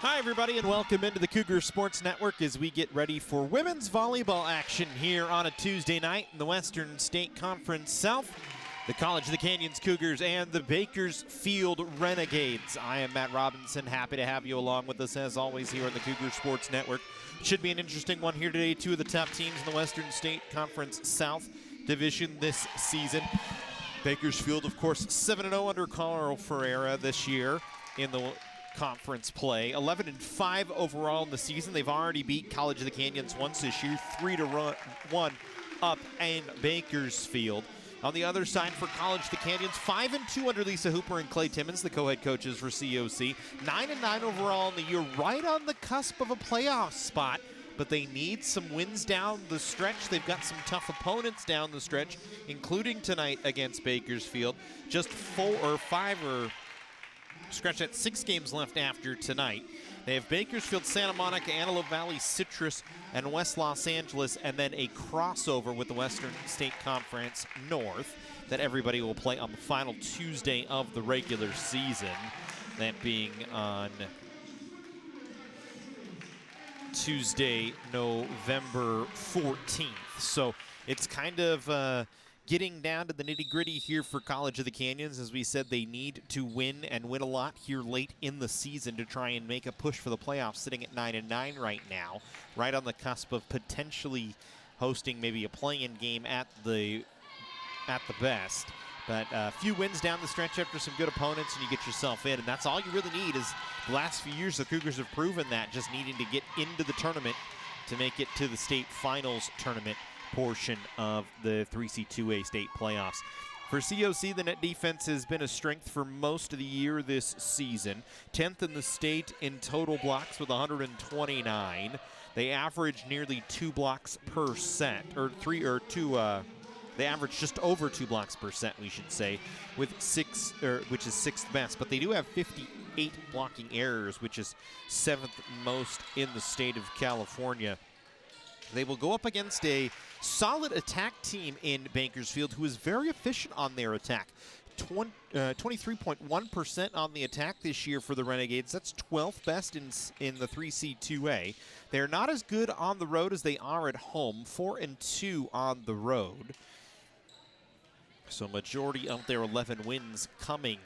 Hi, everybody, and welcome into the Cougar Sports Network as we get ready for women's volleyball action here on a Tuesday night in the Western State Conference South. The College of the Canyons Cougars and the Bakersfield Renegades. I am Matt Robinson, happy to have you along with us as always here on the Cougar Sports Network. Should be an interesting one here today. Two of the top teams in the Western State Conference South Division this season. Bakersfield, of course, 7-0 under Carl Ferreira this year in the conference play. 11-5 overall in the season. They've already beat College of the Canyons once this year, 3-1 up in Bakersfield. On the other side for College of the Canyons, 5-2 under Lisa Hooper and Clay Timmons, the co-head coaches for COC. 9-9 overall in the year, right on the cusp of a playoff spot, but they need some wins down the stretch. They've got some tough opponents down the stretch, including tonight against Bakersfield. Just 6 games left after tonight. They have Bakersfield, Santa Monica, Antelope Valley, Citrus, and West Los Angeles, and then a crossover with the Western State Conference North that everybody will play on the final Tuesday of the regular season, that being on Tuesday, November 14th. So it's kind of getting down to the nitty-gritty here for College of the Canyons. As we said, they need to win and win a lot here late in the season to try and make a push for the playoffs, sitting at 9-9 right now, right on the cusp of potentially hosting maybe a play-in game at the best. But a few wins down the stretch after some good opponents, and you get yourself in, and that's all you really need. Is the last few years the Cougars have proven that, just needing to get into the tournament to make it to the state finals tournament portion of the 3C2A state playoffs. For COC, the net defense has been a strength for most of the year this season. 10th in the state in total blocks with 129. They average nearly 2 blocks per set, they average just over 2 blocks per set, we should say, with which is 6th best. But they do have 58 blocking errors, which is 7th most in the state of California. They will go up against a solid attack team in Bakersfield who is very efficient on their attack. 23.1% on the attack this year for the Renegades. That's 12th best in the 3C2A. They're not as good on the road as they are at home. 4-2 on the road. So majority of their 11 wins coming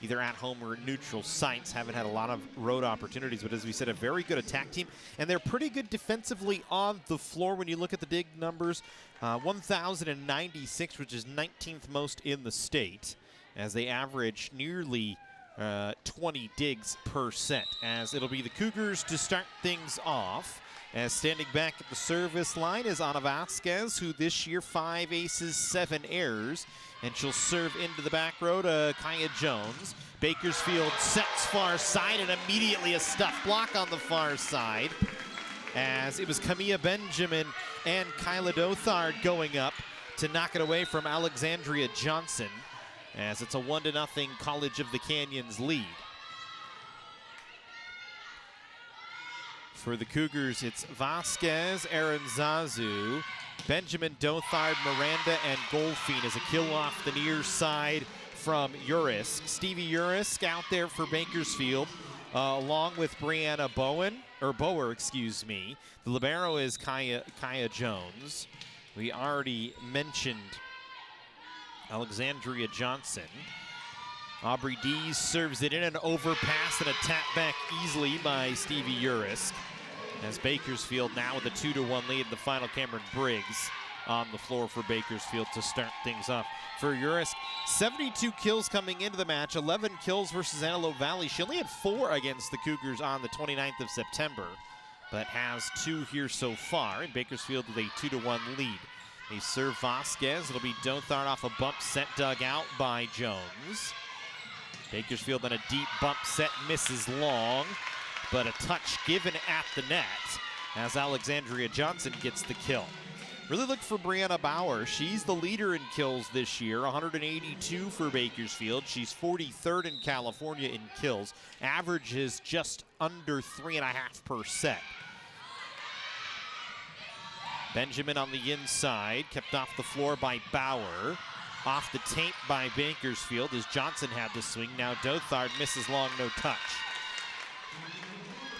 either at home or neutral sites. Haven't had a lot of road opportunities, but as we said, a very good attack team. And they're pretty good defensively on the floor when you look at the dig numbers. 1,096, which is 19th most in the state, as they average nearly 20 digs per set. As it'll be the Cougars to start things off. As standing back at the service line is Ana Vasquez, who this year 5 aces, 7 errors. And she'll serve into the back row to Kaya Jones. Bakersfield sets far side, and immediately a stuffed block on the far side, as it was Camilla Benjamin and Kyla Dothard going up to knock it away from Alexandria Johnson, as it's a 1-0 College of the Canyons lead. For the Cougars, it's Vasquez, Aranzazu, Benjamin, Dothard, Miranda, and Goldfein as a kill off the near side from Urisk. Stevie Urisk out there for Bakersfield, along with Brianna Bower, excuse me. The libero is Kaya Jones. We already mentioned Alexandria Johnson. Aubrey Dees serves it in, an overpass and a tap back easily by Stevie Urisk. As Bakersfield now with a 2-1 lead, the final Cameron Briggs on the floor for Bakersfield to start things off. For Urisk, 72 kills coming into the match, 11 kills versus Antelope Valley. She only had 4 against the Cougars on the 29th of September, but has 2 here so far, and Bakersfield with a 2-1 lead. They serve Vasquez. It'll be Dothard off a bump set dug out by Jones. Bakersfield on a deep bump set, misses long, but a touch given at the net as Alexandria Johnson gets the kill. Really look for Brianna Bower. She's the leader in kills this year, 182 for Bakersfield. She's 43rd in California in kills. Averages just under 3.5 per set. Benjamin on the inside, kept off the floor by Bower. Off the tape by Bakersfield as Johnson had the swing. Now Dothard misses long, no touch.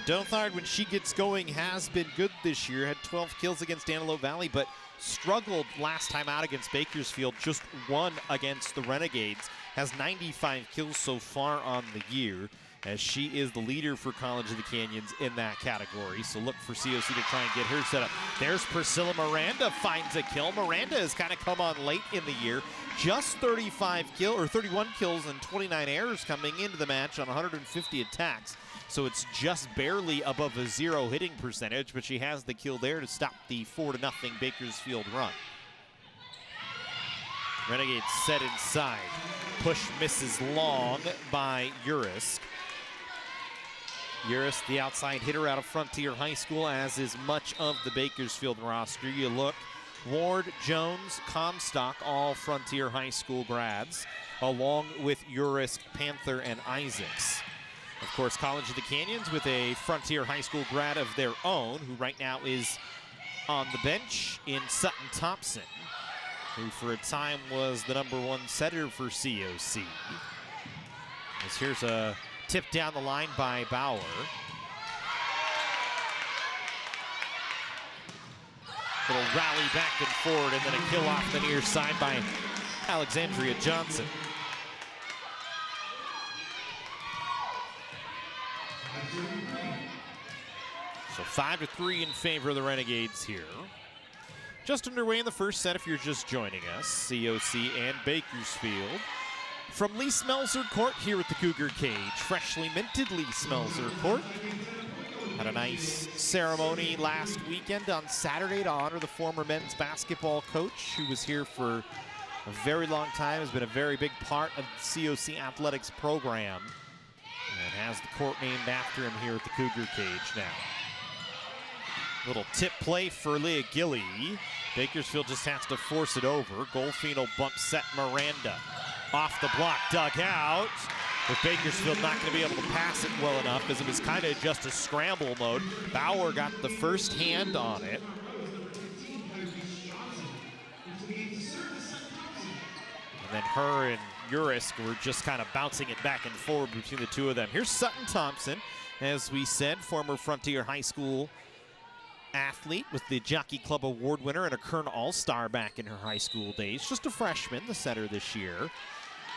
Dothard, when she gets going, has been good this year. Had 12 kills against Antelope Valley, but struggled last time out against Bakersfield. Just won against the Renegades. Has 95 kills so far on the year, as she is the leader for College of the Canyons in that category. So look for COC to try and get her set up. There's Priscilla Miranda, finds a kill. Miranda has kind of come on late in the year. Just 31 kills and 29 errors coming into the match on 150 attacks. So it's just barely above a 0 hitting percentage, but she has the kill there to stop the 4-0 Bakersfield run. Renegades set inside. Push misses long by Urisk. Urisk, the outside hitter out of Frontier High School, as is much of the Bakersfield roster. You look, Ward, Jones, Comstock, all Frontier High School grads, along with Urisk, Panther, and Isaacs. Of course, College of the Canyons with a Frontier High School grad of their own, who right now is on the bench in Sutton Thompson, who for a time was the #1 setter for COC. As here's a tip down the line by Bauer. Little rally back and forward, and then a kill off the near side by Alexandria Johnson. So 5-3 in favor of the Renegades here. Just underway in the first set if you're just joining us. COC and Bakersfield. From Lee Smelser Court here at the Cougar Cage. Freshly minted Lee Smelser Court. Had a nice ceremony last weekend on Saturday to honor the former men's basketball coach who was here for a very long time, has been a very big part of the COC athletics program, and has the court named after him here at the Cougar Cage now. Little tip play for Leah Gilly. Bakersfield just has to force it over. Goldfein will bump set Miranda. Off the block, dug out. But Bakersfield not going to be able to pass it well enough, as it was kind of just a scramble mode. Bauer got the first hand on it. And then her and Urisk were just kind of bouncing it back and forward between the two of them. Here's Sutton Thompson, as we said, former Frontier High School athlete, with the Jockey Club Award winner and a Kern All-Star back in her high school days. Just a freshman, the setter this year.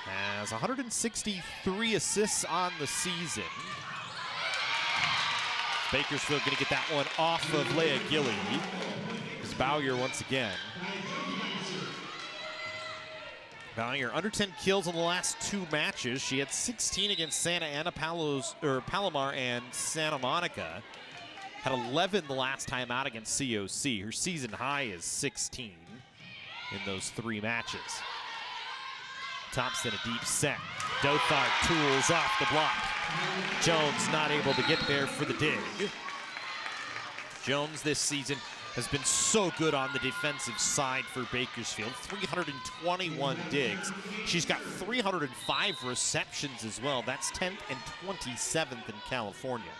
Has 163 assists on the season. Bakersfield going to get that one off of Leah Gilly. Because Bowyer once again. Bowyer under 10 kills in the last 2 matches. She had 16 against Santa Ana, Palomar, and Santa Monica. Had 11 the last time out against COC. Her season high is 16 in those 3 matches. Thompson, a deep set. Dothard tools off the block. Jones not able to get there for the dig. Jones this season has been so good on the defensive side for Bakersfield. 321 digs. She's got 305 receptions as well. That's 10th and 27th in California.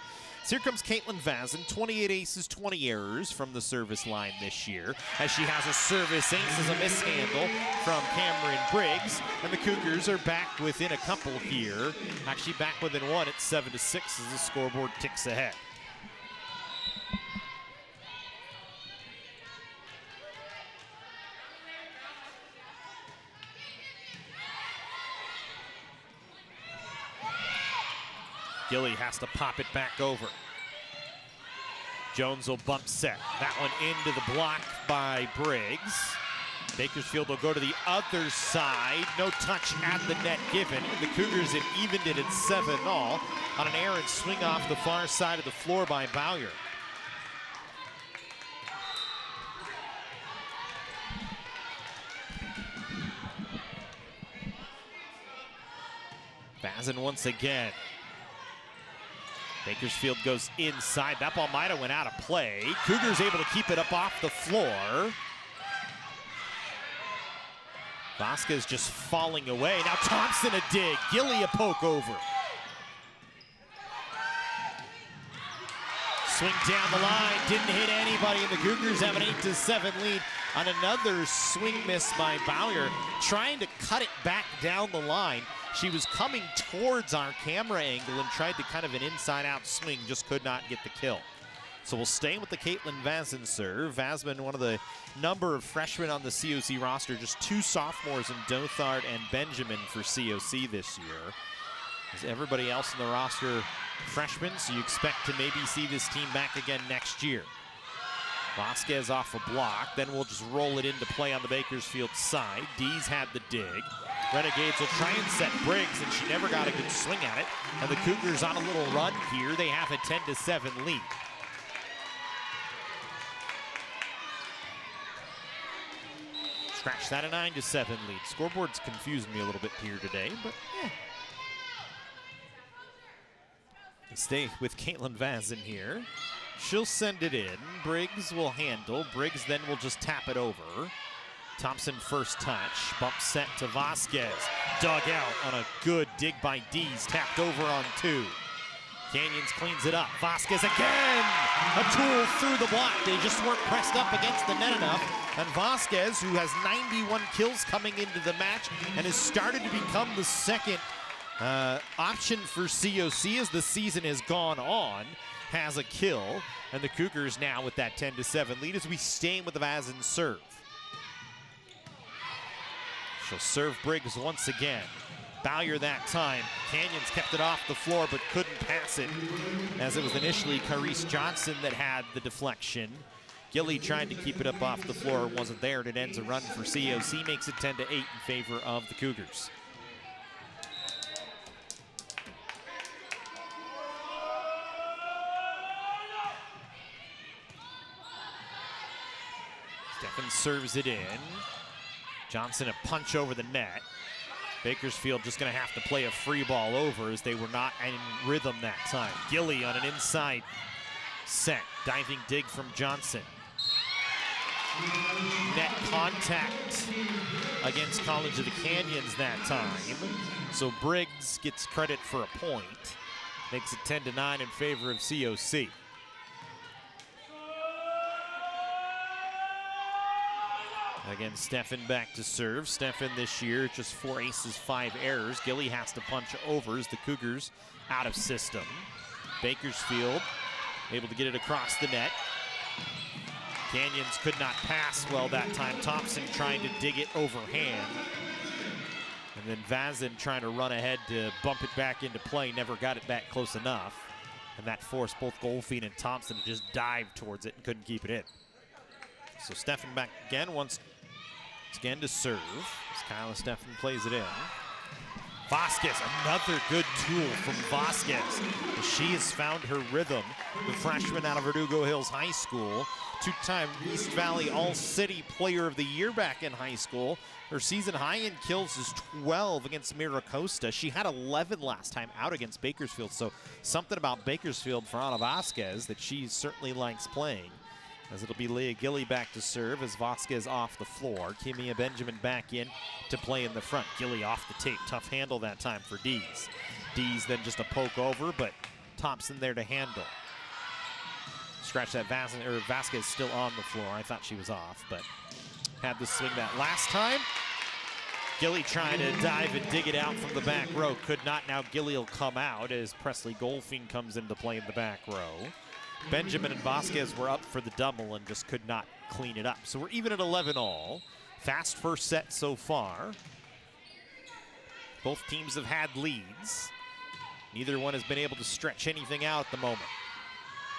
So here comes Caitlin Vazin, 28 aces, 20 errors from the service line this year, as she has a service ace as a mishandle from Cameron Briggs, and the Cougars are back within a couple here. Actually back within 1 at 7-6 as the scoreboard ticks ahead. Gilly has to pop it back over. Jones will bump set. That one into the block by Briggs. Bakersfield will go to the other side. No touch at the net given. The Cougars have evened it at 7-all on an errant swing off the far side of the floor by Bowyer. Vazin once again. Bakersfield goes inside. That ball might have went out of play. Cougars able to keep it up off the floor. Vasquez just falling away. Now Thompson a dig. Gilly a poke over. Swing down the line, didn't hit anybody, and the Cougars have an 8-7 lead on another swing miss by Bowyer, trying to cut it back down the line. She was coming towards our camera angle and tried to kind of an inside-out swing, just could not get the kill. So we'll stay with the Caitlin Vazin serve. Vazman, one of the number of freshmen on the COC roster, just 2 sophomores in Dothard and Benjamin for COC this year. As everybody else in the roster freshmen, so you expect to maybe see this team back again next year. Vasquez off a block, then we'll just roll it into play on the Bakersfield side. Dees had the dig. Renegades will try and set Briggs, and she never got a good swing at it. And the Cougars on a little run here. They have a 10-7 lead. Scratch that, a 9-7 lead. Scoreboard's confusing me a little bit here today, but yeah. We stay with Caitlin Vazin here. She'll send it in. Briggs will handle. Briggs then will just tap it over. Thompson first touch. Bump set to Vasquez. Dug out on a good dig by Dees. Tapped over on 2. Canyons cleans it up. Vasquez again! A tool through the block. They just weren't pressed up against the net enough. And Vasquez, who has 91 kills coming into the match and has started to become the second option for COC as the season has gone on, has a kill. And the Cougars now with that 10-7 lead as we stay with the Vazin serve. She'll serve Briggs once again. Bowyer that time. Canyons kept it off the floor but couldn't pass it, as it was initially Carice Johnson that had the deflection. Gilly tried to keep it up off the floor, wasn't there, and it ends a run for COC, makes it 10-8 in favor of the Cougars. Stefan serves it in. Johnson a punch over the net. Bakersfield just going to have to play a free ball over as they were not in rhythm that time. Gilly on an inside set. Diving dig from Johnson. Net contact against College of the Canyons that time. So Briggs gets credit for a point. Makes it 10-9 in favor of COC. Again, Stefan back to serve. Stefan this year, just 4 aces, 5 errors. Gilly has to punch over as the Cougars out of system. Bakersfield able to get it across the net. Canyons could not pass well that time. Thompson trying to dig it overhand. And then Vazin trying to run ahead to bump it back into play. Never got it back close enough. And that forced both Goldfein and Thompson to just dive towards it and couldn't keep it in. So Stefan back again, once again to serve as Kyla Stefan plays it in. Vasquez, another good tool from Vasquez. She has found her rhythm. The freshman out of Verdugo Hills High School, 2-time East Valley All-City Player of the Year back in high school. Her season high in kills is 12 against Mira Costa. She had 11 last time out against Bakersfield, so something about Bakersfield for Ana Vasquez that she certainly likes playing. As it'll be Leah Gilly back to serve as Vasquez off the floor. Kimia Benjamin back in to play in the front. Gilly off the tape. Tough handle that time for Dees. Dees then just a poke over, but Thompson there to handle. Scratch that, Vasquez still on the floor. I thought she was off, but had the swing that last time. Gilly trying to dive and dig it out from the back row. Could not. Now Gilly will come out as Presley Goldfein comes into play in the back row. Benjamin and Vasquez were up for the double and just could not clean it up. So we're even at 11 all. Fast first set so far. Both teams have had leads. Neither one has been able to stretch anything out at the moment.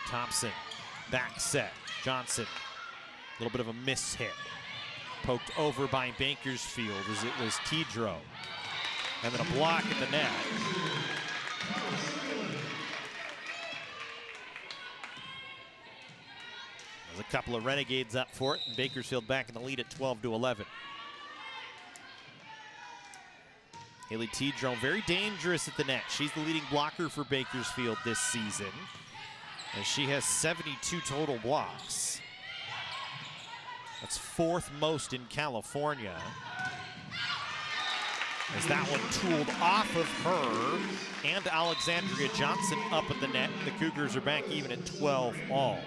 Thompson, back set. Johnson, a little bit of a miss hit. Poked over by Bakersfield as it was Tidro. And then a block at the net. There's a couple of Renegades up for it, and Bakersfield back in the lead at 12-11. Haley Tidro, very dangerous at the net. She's the leading blocker for Bakersfield this season, and she has 72 total blocks. That's 4th most in California. As that one tooled off of her and Alexandria Johnson up at the net. The Cougars are back even at 12 all.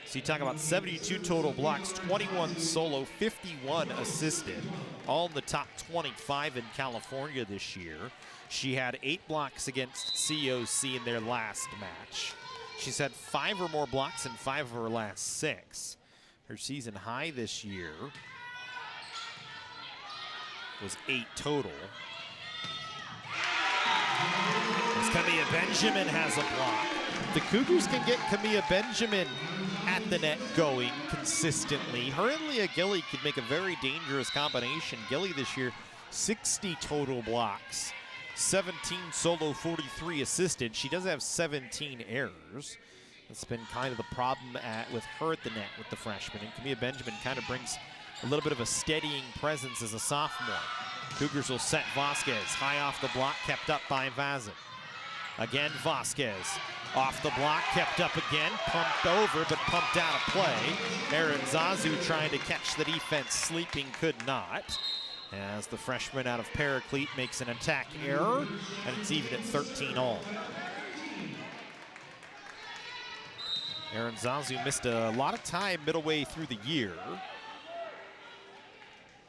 So you talk about 72 total blocks, 21 solo, 51 assisted, all in the top 25 in California this year. She had 8 blocks against COC in their last match. She's had 5 or more blocks in 5 of her last 6. Her season high this year was 8 total. As Camilla Benjamin has a block. The Cougars can get Camilla Benjamin at the net going consistently. Her and Leah Gilly could make a very dangerous combination. Gilly this year, 60 total blocks, 17 solo, 43 assisted. She does have 17 errors. That's been kind of the problem with her at the net with the freshman. And Camilla Benjamin kind of brings a little bit of a steadying presence as a sophomore. Cougars will set Vasquez high off the block, kept up by Vazin. Again, Vasquez off the block, kept up again, pumped over, but pumped out of play. Erin Zazu trying to catch the defense, sleeping, could not. As the freshman out of Paraclete makes an attack error, and it's even at 13 all. Erin Zazu missed a lot of time middle way through the year.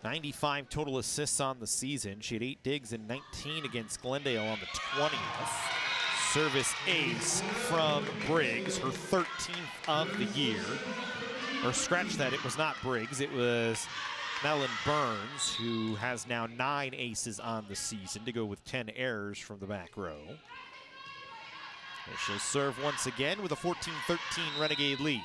95 total assists on the season. She had 8 digs and 19 against Glendale on the 20th. Service ace from Briggs, her 13th of the year. Or scratch that, it was not Briggs, it was Mellon Burns, who has now 9 aces on the season to go with 10 errors from the back row. And she'll serve once again with a 14-13 Renegade lead.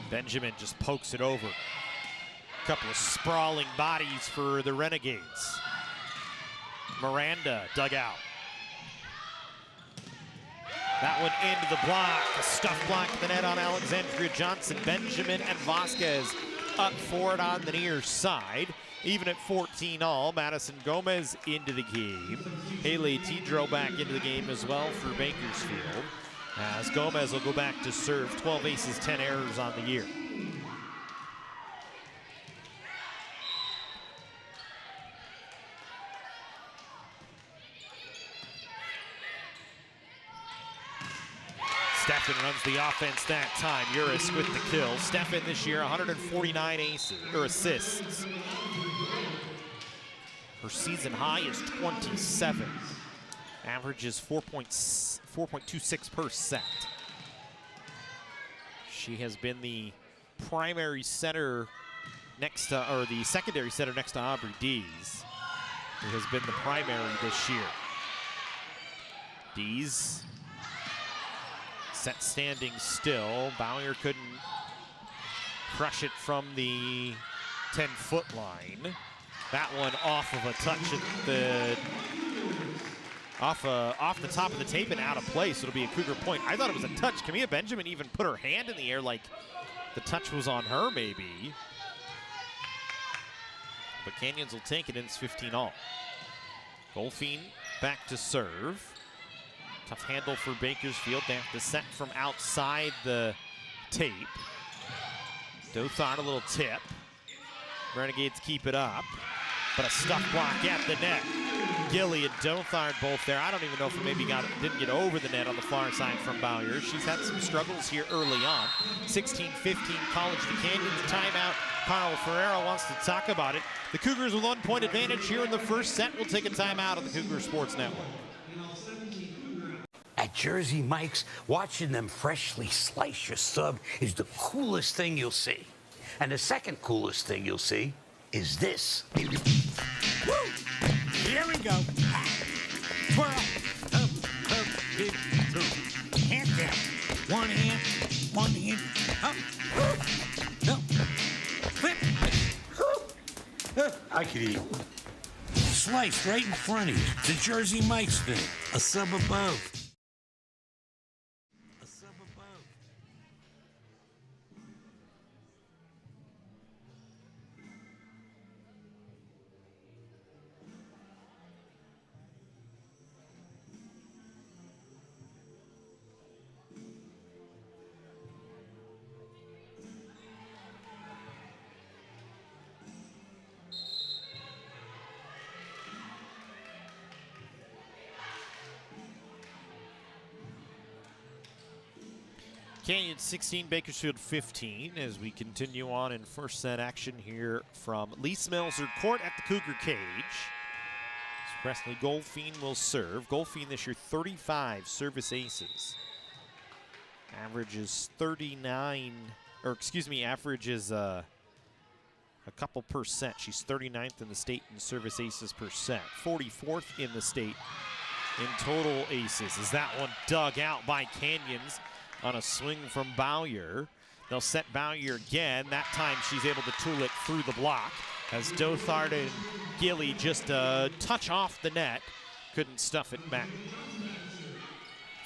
Benjamin just pokes it over. A couple of sprawling bodies for the Renegades. Miranda dug out. That one into the block. A stuff block to the net on Alexandria Johnson. Benjamin and Vasquez up for it on the near side. Even at 14 all, Madison Gomez into the game. Haley Tidro back into the game as well for Bakersfield. As Gomez will go back to serve, 12 aces, 10 errors on the year. Steffen runs the offense that time. Uris with the kill. Steffen this year, 149 aces, or assists. Her season high is 27. Averages 4.26 per set. She has been the primary center next to, or the secondary center next to Aubrey Dees, who has been the primary this year. Dees set standing still. Bowyer couldn't crush it from the 10-foot line. That one off of a touch at the off the top of the tape and out of place. It'll be a Cougar point. I thought it was a touch. Camilla Benjamin even put her hand in the air like the touch was on her maybe. But Canyons will take it, and it's 15 all. Golfine back to serve. Tough handle for Bakersfield. They have to set from outside the tape. Dothard a little tip. Renegades keep it up. But a stuff block at the net. Gilly and Dothard both there. I don't even know if it maybe didn't get over the net on the far side from Bowyer. She's had some struggles here early on. 16-15 College of the Canyons. Timeout. Carl Ferreira wants to talk about it. The Cougars with 1-point advantage here in the first set. We'll take a timeout on the Cougar Sports Network. At Jersey Mike's, watching them freshly slice your sub is the coolest thing you'll see. And the second coolest thing you'll see is this. Woo! Here we go. Twirl. Up, big, two. Hand down. One hand, up. Up. Flip. I could eat. Sliced right in front of you. The Jersey Mike's thing. A sub above. Canyons 16, Bakersfield 15 as we continue on in first set action here from Lee Smelser Court at the Cougar cage. As Presley Goldfein will serve. Goldfein this year 35 service aces. Averages 39, or excuse me, averages a couple percent. She's 39th in the state in service aces percent. 44th in the state in total aces. As that one dug out by Canyons on a swing from Bowyer. They'll set Bowyer again. That time she's able to tool it through the block as Dothard and Gilly just a touch off the net. Couldn't stuff it back.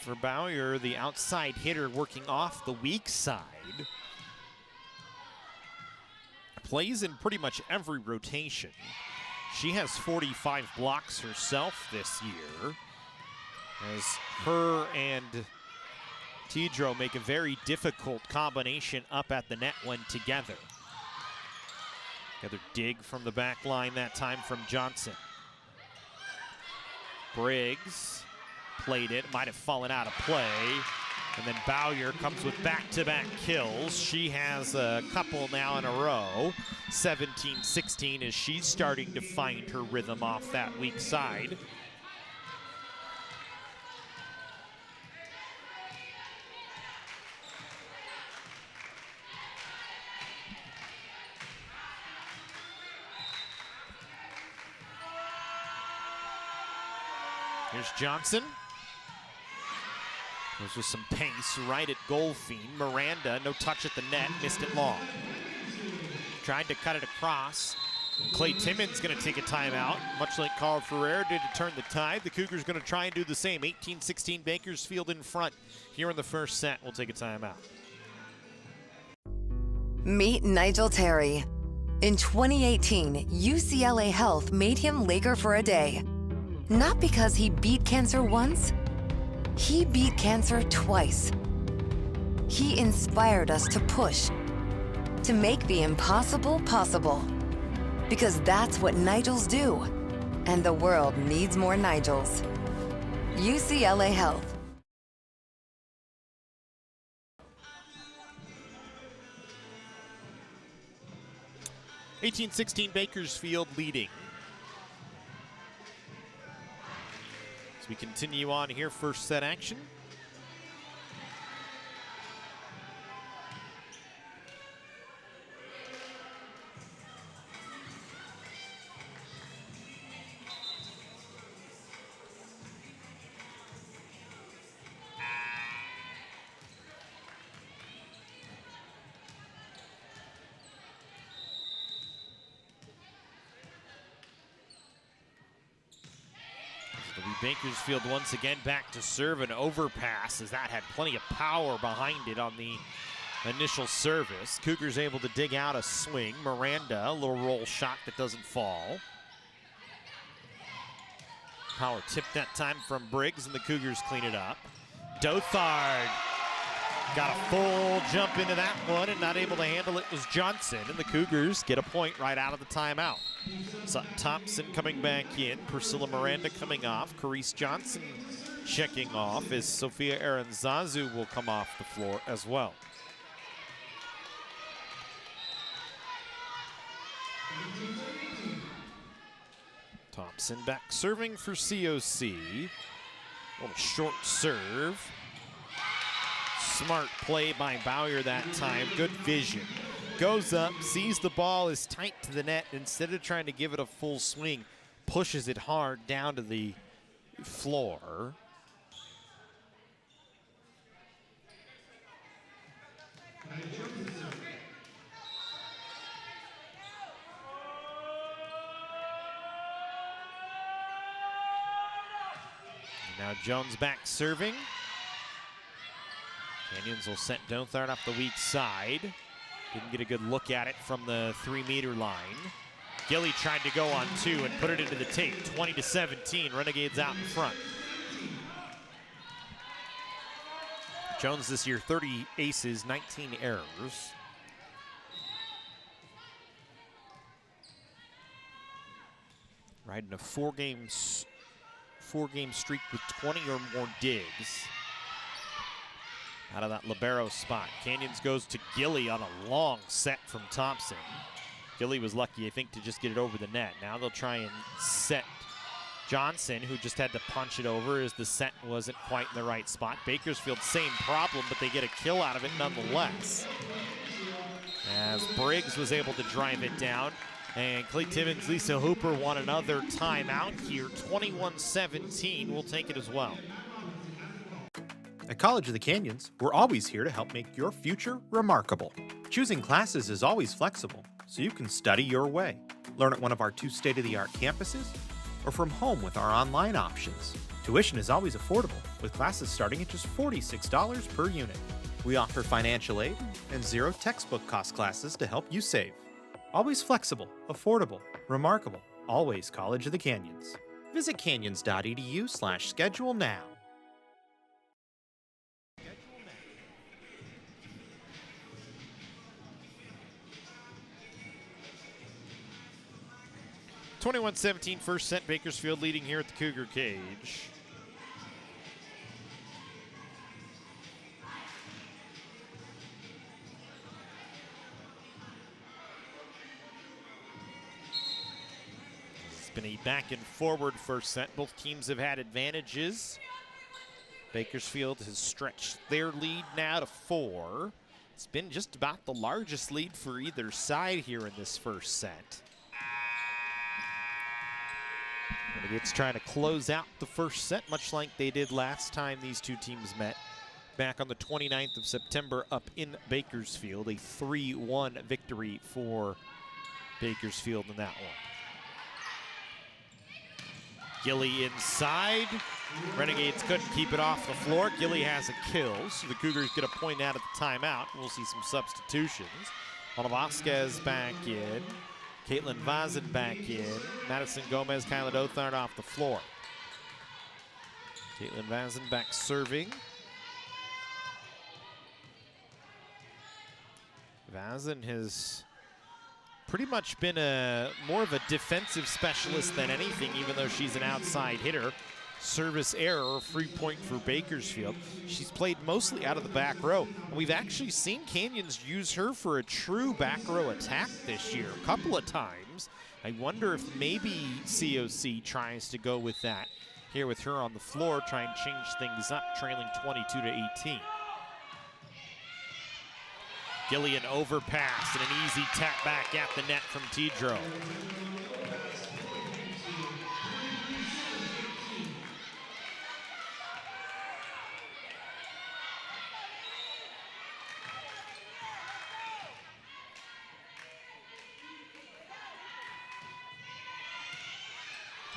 For Bowyer, the outside hitter working off the weak side. Plays in pretty much every rotation. She has 45 blocks herself this year. As her and Tidro make a very difficult combination up at the net when together. Another dig from the back line, that time from Johnson. Briggs played it, might have fallen out of play. And then Bowyer comes with back-to-back kills. She has a couple now in a row. 17-16 as she's starting to find her rhythm off that weak side. Here's Johnson. Goes with some pace right at Goldfein. Miranda, no touch at the net, missed it long. Tried to cut it across. Clay Timmons going to take a timeout, much like Carl Ferrer did to turn the tide. The Cougars going to try and do the same. 18-16 Bakersfield in front here in the first set. We'll take a timeout. Meet Nigel Terry. In 2018, UCLA Health made him Laker for a day. Not because he beat cancer once, he beat cancer twice. He inspired us to push, to make the impossible possible. Because that's what Nigels do. And the world needs more Nigels. UCLA Health. (18-16) Bakersfield leading. As we continue on here, first set action. Bakersfield once again back to serve an overpass as that had plenty of power behind it on the initial service. Cougars able to dig out a swing. Miranda, a little roll shot that doesn't fall. Power tip that time from Briggs and the Cougars clean it up. Dothard got a full jump into that one and not able to handle it was Johnson, and the Cougars get a point right out of the timeout. Sutton Thompson coming back in, Priscilla Miranda coming off, Carice Johnson checking off as Sophia Aranzazu will come off the floor as well. Thompson back serving for COC. A little short serve. Smart play by Bowyer that time, good vision. Goes up, sees the ball is tight to the net. Instead of trying to give it a full swing, pushes it hard down to the floor. Now Jones back serving. Canyons will set Dothard off the weak side. Didn't get a good look at it from the 3-meter line. Gilly tried to go on two and put it into the tape. 20-17, Renegades out in front. Jones this year, 30 aces, 19 errors. Riding a four-game streak with 20 or more digs. out of that libero spot. Canyons goes to Gilly on a long set from Thompson. Gilly was lucky, I think, to just get it over the net. Now they'll try and set Johnson, who just had to punch it over as the set wasn't quite in the right spot. Bakersfield, same problem, but they get a kill out of it nonetheless. As Briggs was able to drive it down. And Clay Timmons, Lisa Hooper won another timeout here. 21-17. We'll take it as well. At College of the Canyons, we're always here to help make your future remarkable. Choosing classes is always flexible, so you can study your way. Learn at one of our 2 state-of-the-art campuses, or from home with our online options. Tuition is always affordable, with classes starting at just $46 per unit. We offer financial aid and 0 textbook cost classes to help you save. Always flexible, affordable, remarkable. Always College of the Canyons. Visit canyons.edu/schedule now. (21-17) first set. Bakersfield leading here at the Cougar cage. Been a back and forward first set. Both teams have had advantages. Bakersfield has stretched their lead now to 4. It's been just about the largest lead for either side here in this first set. Renegades trying to close out the first set, much like they did last time these two teams met back on the 29th of September up in Bakersfield. A 3-1 victory for Bakersfield in that one. Gilly inside. Renegades couldn't keep it off the floor. Gilly has a kill, so the Cougars get a point out at the timeout. We'll see some substitutions. Ana Vasquez back in. Caitlin Vazen back in. Madison Gomez, Kyla Dothard off the floor. Caitlin Vazen back serving. Vazen has pretty much been more of a defensive specialist than anything, even though she's an outside hitter. Service error, free point for Bakersfield. She's played mostly out of the back row. And we've actually seen Canyons use her for a true back row attack this year a couple of times. I wonder if maybe COC tries to go with that here with her on the floor, try and change things up, trailing 22-18. Gillian overpass and an easy tap back at the net from Tidro.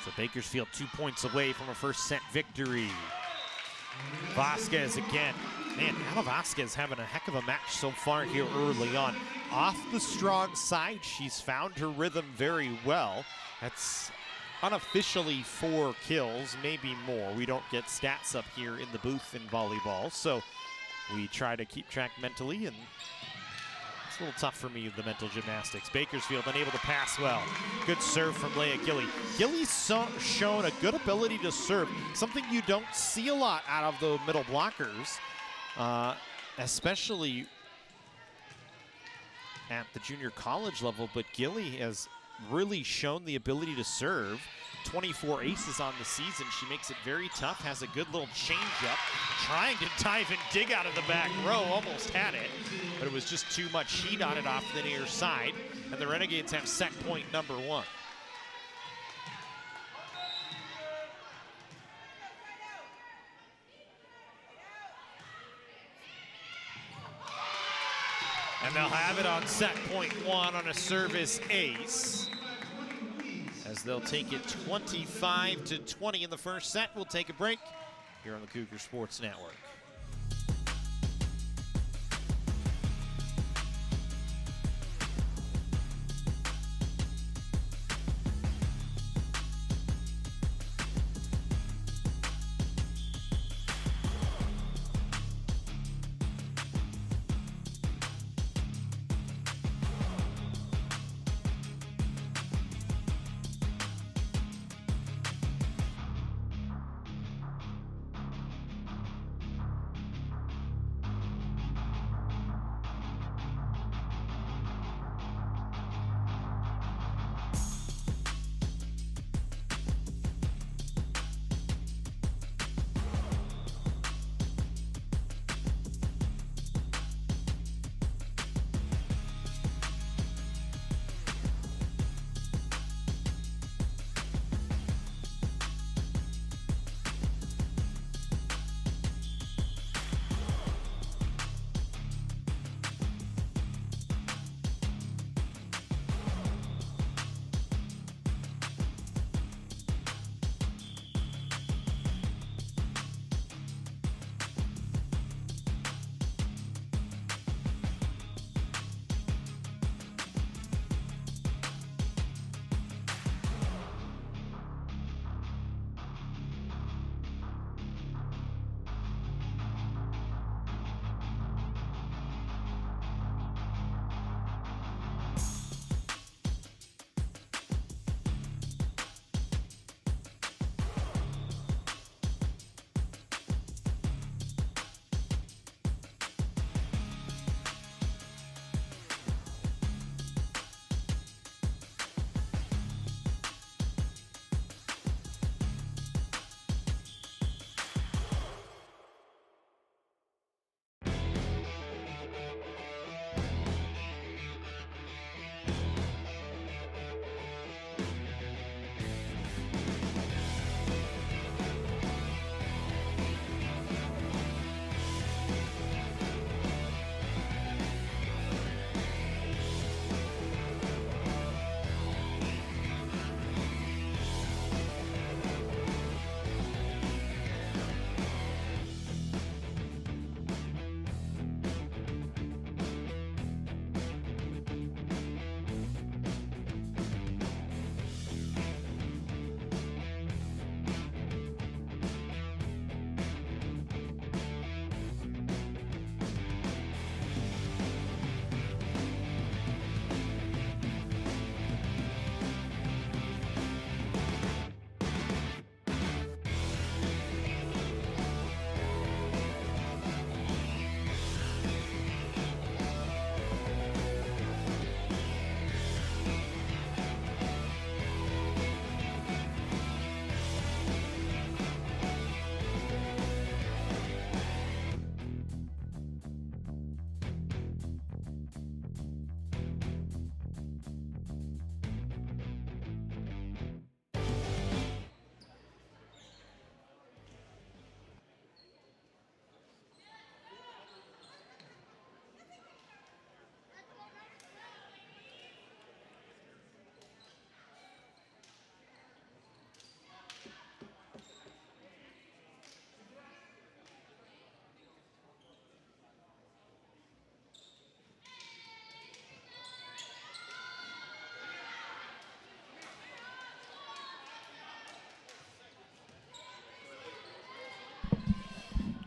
So Bakersfield 2 points away from a first set victory. Vasquez again. Man, Ana Vasquez having a heck of a match so far here early on. Off the strong side, she's found her rhythm very well. That's unofficially 4 kills, maybe more. We don't get stats up here in the booth in volleyball, so we try to keep track mentally, and it's a little tough for me, the mental gymnastics. Bakersfield unable to pass well. Good serve from Leah Gilly. Gilly's shown a good ability to serve, something you don't see a lot out of the middle blockers, especially at the junior college level, but Gilly has really shown the ability to serve. 24 aces on the season. She makes it very tough, has a good little change-up, trying to dive and dig out of the back row, almost had it, but it was just too much heat on it off the near side, and the Renegades have set point number 1. And they'll have it on set point 1 on a service ace, as they'll take it 25-20 in the first set. We'll take a break here on the Cougar Sports Network.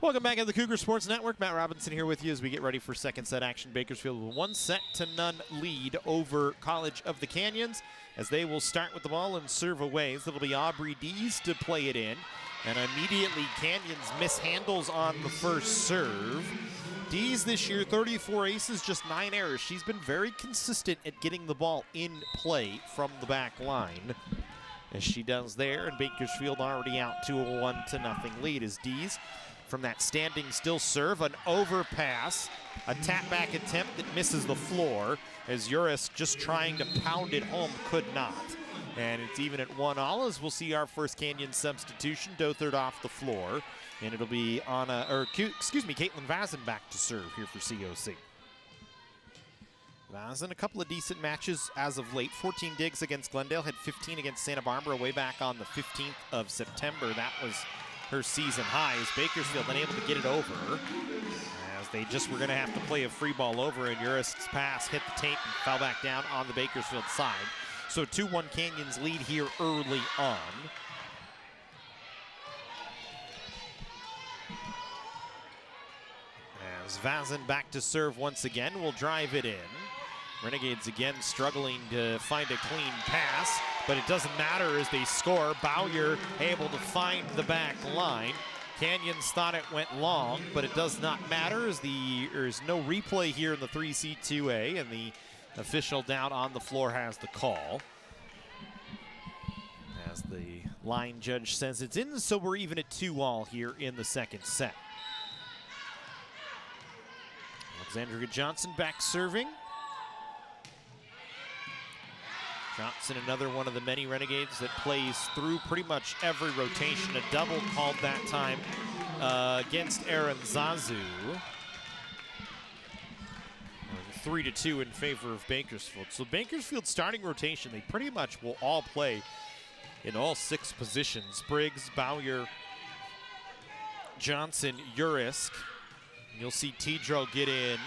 Welcome back to the Cougar Sports Network. Matt Robinson here with you as we get ready for second set action. Bakersfield with 1-0 lead over College of the Canyons as they will start with the ball and serve away. It'll be Aubrey Dees to play it in. And immediately Canyons mishandles on the first serve. Dees this year, 34 aces, just 9 errors. She's been very consistent at getting the ball in play from the back line, as she does there. And Bakersfield already out to a 1-0 lead as Dees from that standing still serve, an overpass, a tap back attempt that misses the floor as Urisk just trying to pound it home could not. And it's even at 1-all as we'll see our first Canyon substitution. Dothard off the floor, and it'll be Caitlin Vazin back to serve here for COC. Vazin, a couple of decent matches as of late. 14 digs against Glendale, had 15 against Santa Barbara way back on the 15th of September. That was her season high as Bakersfield unable to get it over, as they just were going to have to play a free ball over, and Urisk's pass hit the tape and fell back down on the Bakersfield side. So 2-1 Canyons lead here early on. As Vazin back to serve once again, will drive it in. Renegades again struggling to find a clean pass, but it doesn't matter as they score. Bowyer able to find the back line. Canyons thought it went long, but it does not matter as there's no replay here in the 3C2A, and the official down on the floor has the call. As the line judge says it's in, so we're even at 2-all here in the second set. Alexandria Johnson back serving. Johnson, another one of the many Renegades that plays through pretty much every rotation. A double called that time against Aaron Zazu. 3-2 in favor of Bakersfield. So Bakersfield's starting rotation, they pretty much will all play in all 6 positions. Briggs, Bowyer, Johnson, Urisk. You'll see Tidro get in.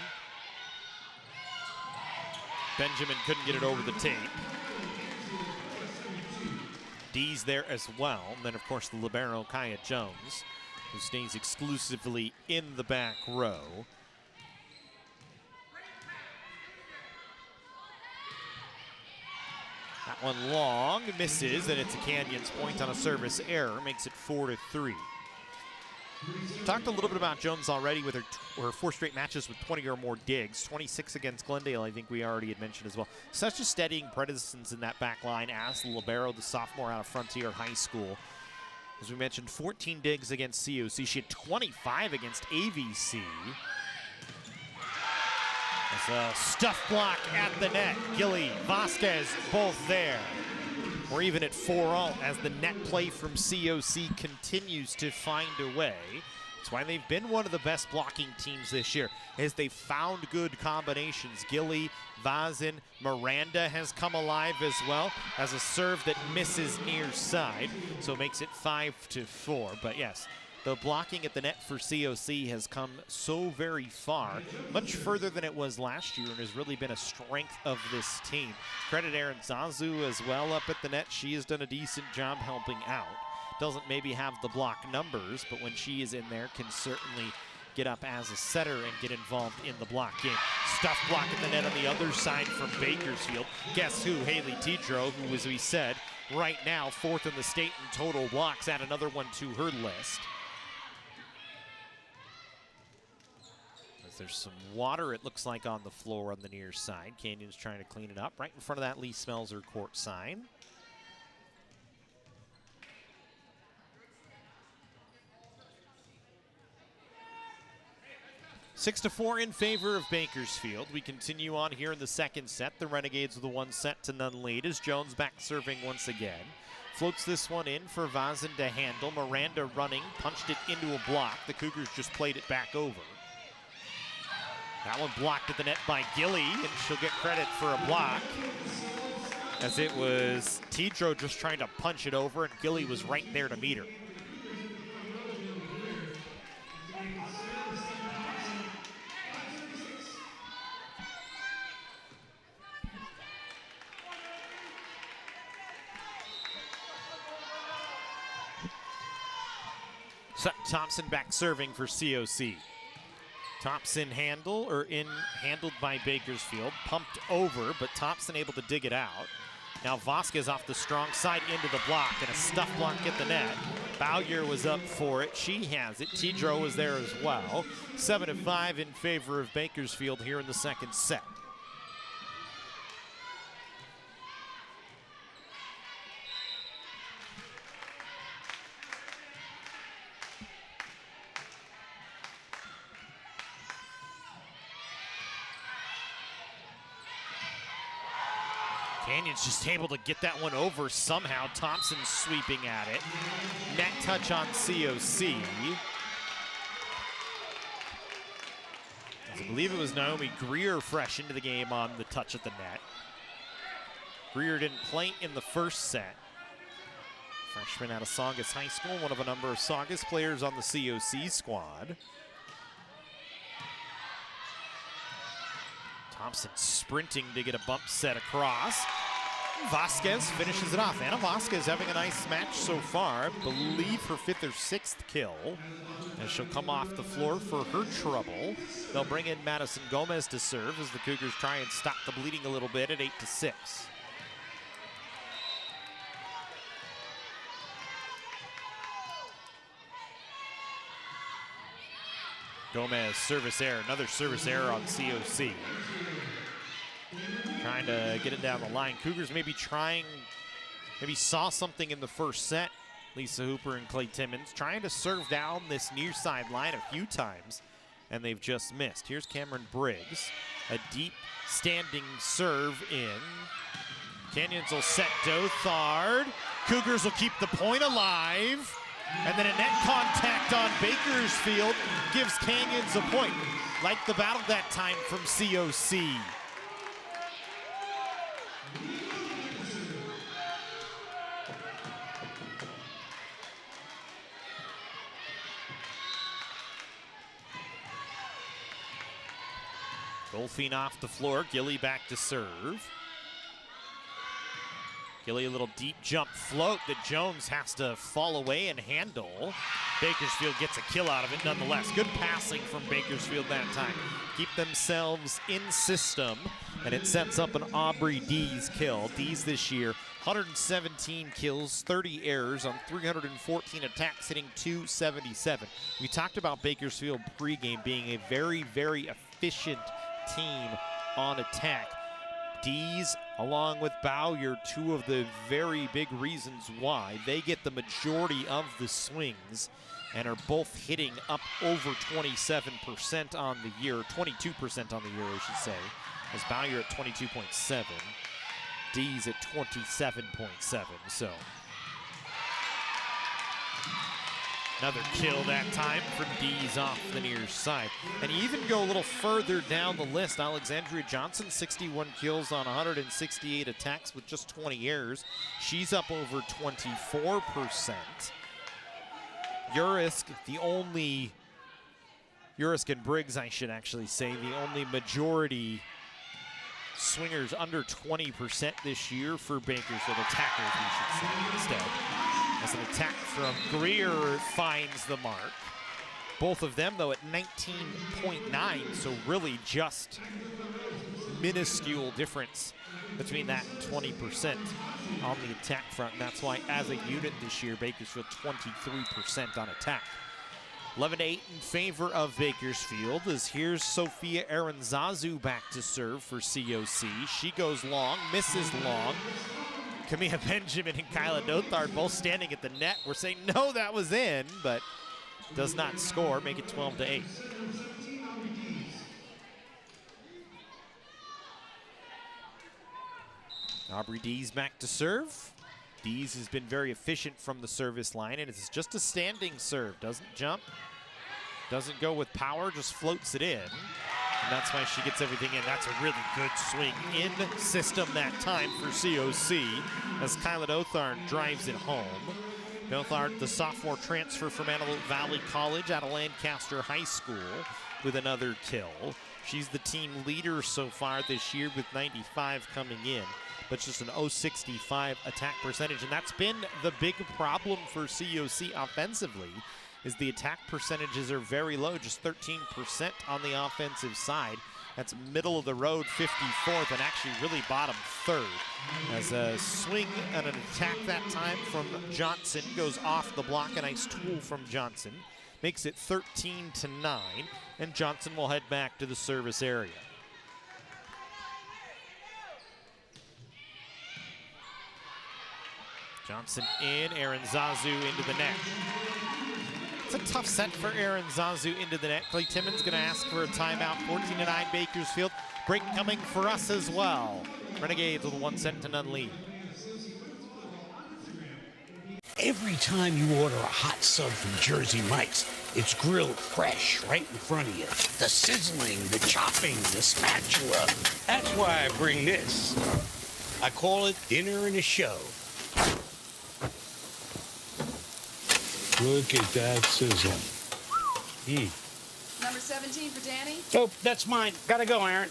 Benjamin couldn't get it over the tape. Dees there as well. And then, of course, the libero, Kaya Jones, who stays exclusively in the back row. That one long, misses, and it's a Canyons point on a service error, makes it 4-3. Talked a little bit about Jones already with her 4 straight matches with 20 or more digs. 26 against Glendale, I think we already had mentioned as well. Such a steadying presence in that back line as the libero, the sophomore out of Frontier High School. As we mentioned, 14 digs against COC. She had 25 against AVC. As a stuff block at the net. Gilly, Vasquez, both there. We're even at 4-all as the net play from COC continues to find a way. That's why they've been one of the best blocking teams this year, as they've found good combinations. Gilly, Vazin, Miranda has come alive as well, as a serve that misses near side, so it makes it 5-4. But yes, the blocking at the net for COC has come so very far, much further than it was last year, and has really been a strength of this team. Credit Aaron Zazu as well up at the net. She has done a decent job helping out. Doesn't maybe have the block numbers, but when she is in there, can certainly get up as a setter and get involved in the block game. Stuff block at the net on the other side from Bakersfield. Guess who? Haley Tidro, who, as we said, right now 4th in the state in total blocks. Add another one to her list. There's some water, it looks like, on the floor on the near side. Canyon's trying to clean it up right in front of that Lee Smelser court sign. Six to 4 in favor of Bakersfield. We continue on here in the second set. The Renegades with a 1-0 lead as Jones back serving once again. Floats this one in for Vazin to handle. Miranda running, punched it into a block. The Cougars just played it back over. That one blocked at the net by Gilly, and she'll get credit for a block, as it was Tidro just trying to punch it over, and Gilly was right there to meet her. Sutton Thompson back serving for COC. Thompson handled by Bakersfield, pumped over, but Thompson able to dig it out. Now Vasquez off the strong side into the block, and a stuff block at the net. Bowyer was up for it. She has it. Tidro was there as well. 7-5 in favor of Bakersfield here in the second set. Canyon's just able to get that one over somehow. Thompson sweeping at it. Net touch on COC. I believe it was Naomi Greer fresh into the game on the touch at the net. Greer didn't play in the first set. Freshman out of Saugus High School, one of a number of Saugus players on the COC squad. Thompson sprinting to get a bump set across. Vasquez finishes it off. Anna Vasquez having a nice match so far. I believe her 5th or 6th kill. And she'll come off the floor for her trouble. They'll bring in Madison Gomez to serve as the Cougars try and stop the bleeding a little bit at 8-6. Gomez service error, another service error on COC. Trying to get it down the line. Cougars maybe saw something in the first set. Lisa Hooper and Clay Timmons trying to serve down this near side line a few times, and they've just missed. Here's Cameron Briggs, a deep standing serve in. Canyons will set Dothard. Cougars will keep the point alive. And then a net contact on Bakersfield gives Canyons a point. Like the battle that time from COC. Golfing off the floor, Gilly back to serve. Gilly a little deep jump float that Jones has to fall away and handle. Bakersfield gets a kill out of it nonetheless. Good passing from Bakersfield that time. Keep themselves in system, and it sets up an Aubrey Dees kill. Dees this year, 117 kills, 30 errors on 314 attacks, hitting .277. We talked about Bakersfield pregame being a very, very efficient team on attack. Dees, along with Bowyer, two of the very big reasons why. They get the majority of the swings and are both hitting up over 27% on the year, 22% on the year, I should say, as Bowyer at 22.7, Dees at 27.7, so. Another kill that time for Dees off the near side. And you even go a little further down the list. Alexandria Johnson, 61 kills on 168 attacks with just 20 errors. She's up over 24%. Urisk and Briggs, I should actually say, the only majority swingers under 20% this year for Bakersfield, attackers, we should say, instead. As an attack from Greer finds the mark. Both of them, though, at 19.9, so really just minuscule difference between that and 20% on the attack front. And that's why, as a unit this year, Bakersfield 23% on attack. 11-8 in favor of Bakersfield, as here's Sophia Aranzazu back to serve for COC. She goes long, misses long. Camilla Benjamin and Kyla Dothard both standing at the net. We're saying, no, that was in, but does not score, make it 12-8. Aubrey Dees back to serve. Dees has been very efficient from the service line, and it's just a standing serve. Doesn't jump, doesn't go with power, just floats it in. And that's why she gets everything in. That's a really good swing in system that time for COC as Kyla Dothard drives it home. Dothard, the sophomore transfer from Antelope Valley College out of Lancaster High School with another kill. She's the team leader so far this year with 95 coming in, but just an .065 attack percentage. And that's been the big problem for COC offensively, is the attack percentages are very low, just 13% on the offensive side. That's middle of the road, 54th, and actually really bottom third. As a swing and an attack that time from Johnson goes off the block, a nice tool from Johnson. Makes it 13-9, and Johnson will head back to the service area. Johnson in, Aaron Zazu into the net. It's a tough set for Aaron Zazu into the net. Clay Timmons going to ask for a timeout. 14-9 Bakersfield. Break coming for us as well. Renegades with a 1-0 lead. Every time you order a hot sub from Jersey Mike's, it's grilled fresh right in front of you. The sizzling, the chopping, the spatula. That's why I bring this. I call it dinner and a show. Look at that sizzle. Number 17 for Danny. Oh, that's mine. Gotta go, Aaron.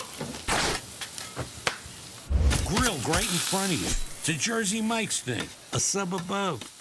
Grilled right in front of you. It's a Jersey Mike's thing. A sub above.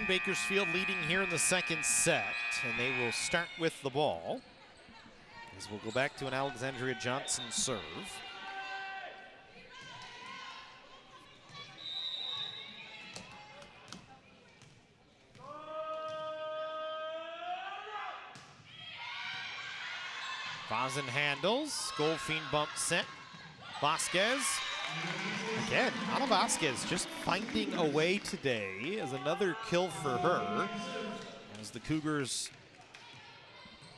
Bakersfield leading here in the second set, and they will start with the ball. As we'll go back to an Alexandria Johnson serve. Vozen handles, Goldfein bump set. Vasquez. Again, Ana Vasquez just finding a way today as another kill for her. As the Cougars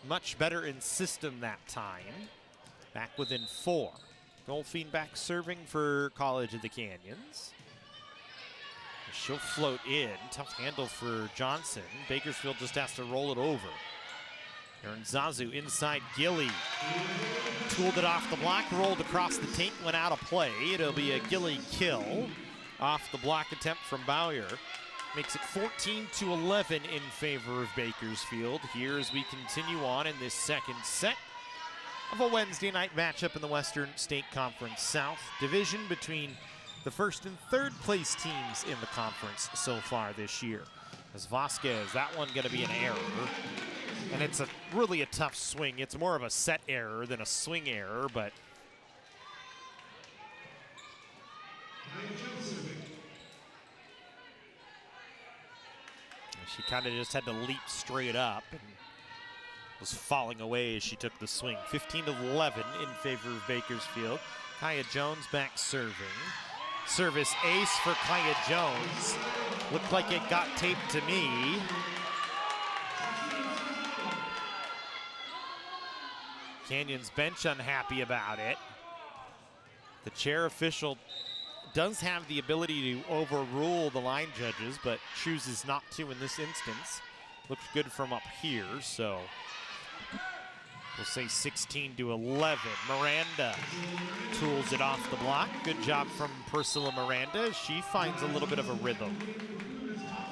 much better in system that time. Back within 4. Goldfein back serving for College of the Canyons. She'll float in. Tough handle for Johnson. Bakersfield just has to roll it over. Aaron Zazu inside Gilly. Tooled it off the block, rolled across the taint, went out of play. It'll be a Gilly kill off the block attempt from Bowyer. Makes it 14-11 in favor of Bakersfield here as we continue on in this second set of a Wednesday night matchup in the Western State Conference South Division between the first and third place teams in the conference so far this year. As Vasquez, that one gonna be an error. And it's really a tough swing. It's more of a set error than a swing error, but she kind of just had to leap straight up and was falling away as she took the swing. 15-11 in favor of Bakersfield. Kaya Jones back serving. Service ace for Kaya Jones. Looked like it got taped to me. Canyons bench unhappy about it. The chair official does have the ability to overrule the line judges, but chooses not to in this instance. Looks good from up here, so we'll say 16-11. Miranda tools it off the block. Good job from Priscilla Miranda. She finds a little bit of a rhythm.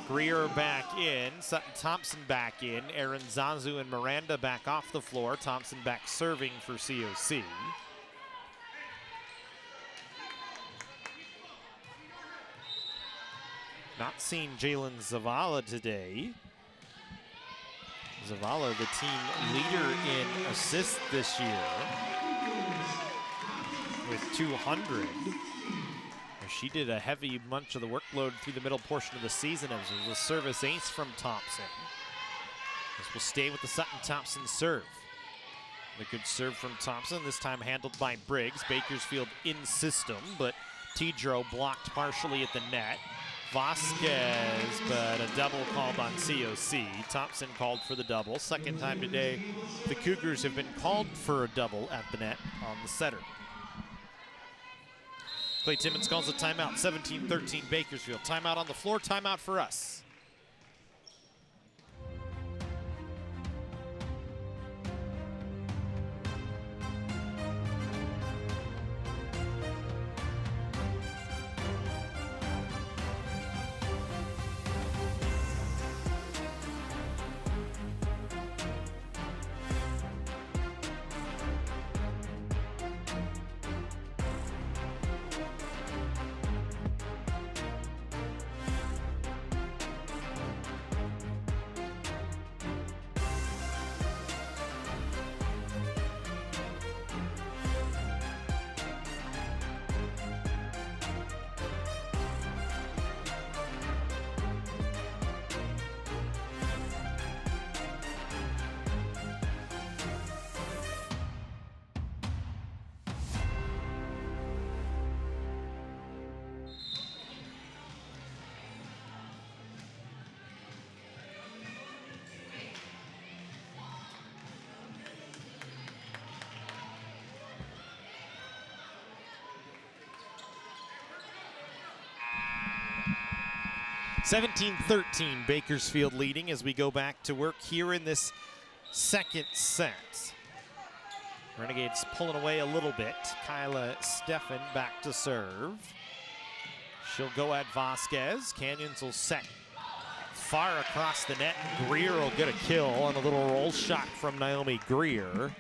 Greer back in, Sutton Thompson back in, Aaron Zazu and Miranda back off the floor. Thompson back serving for COC. Not seeing Jalen Zavala today. Zavala, the team leader in assists this year with 200. She did a heavy bunch of the workload through the middle portion of the season as it was a service ace from Thompson. This will stay with the Sutton Thompson serve. The good serve from Thompson, this time handled by Briggs. Bakersfield in system, but Tidro blocked partially at the net. Vasquez, but a double called on COC. Thompson called for the double. Second time today, the Cougars have been called for a double at the net on the setter. Clay Timmons calls a timeout, 17-13 Bakersfield. Timeout on the floor, timeout for us. (17-13) Bakersfield leading as we go back to work here in this second set. Renegades pulling away a little bit. Kyla Steffen back to serve. She'll go at Vasquez. Canyons will set far across the net. Greer will get a kill on a little roll shot from Naomi Greer.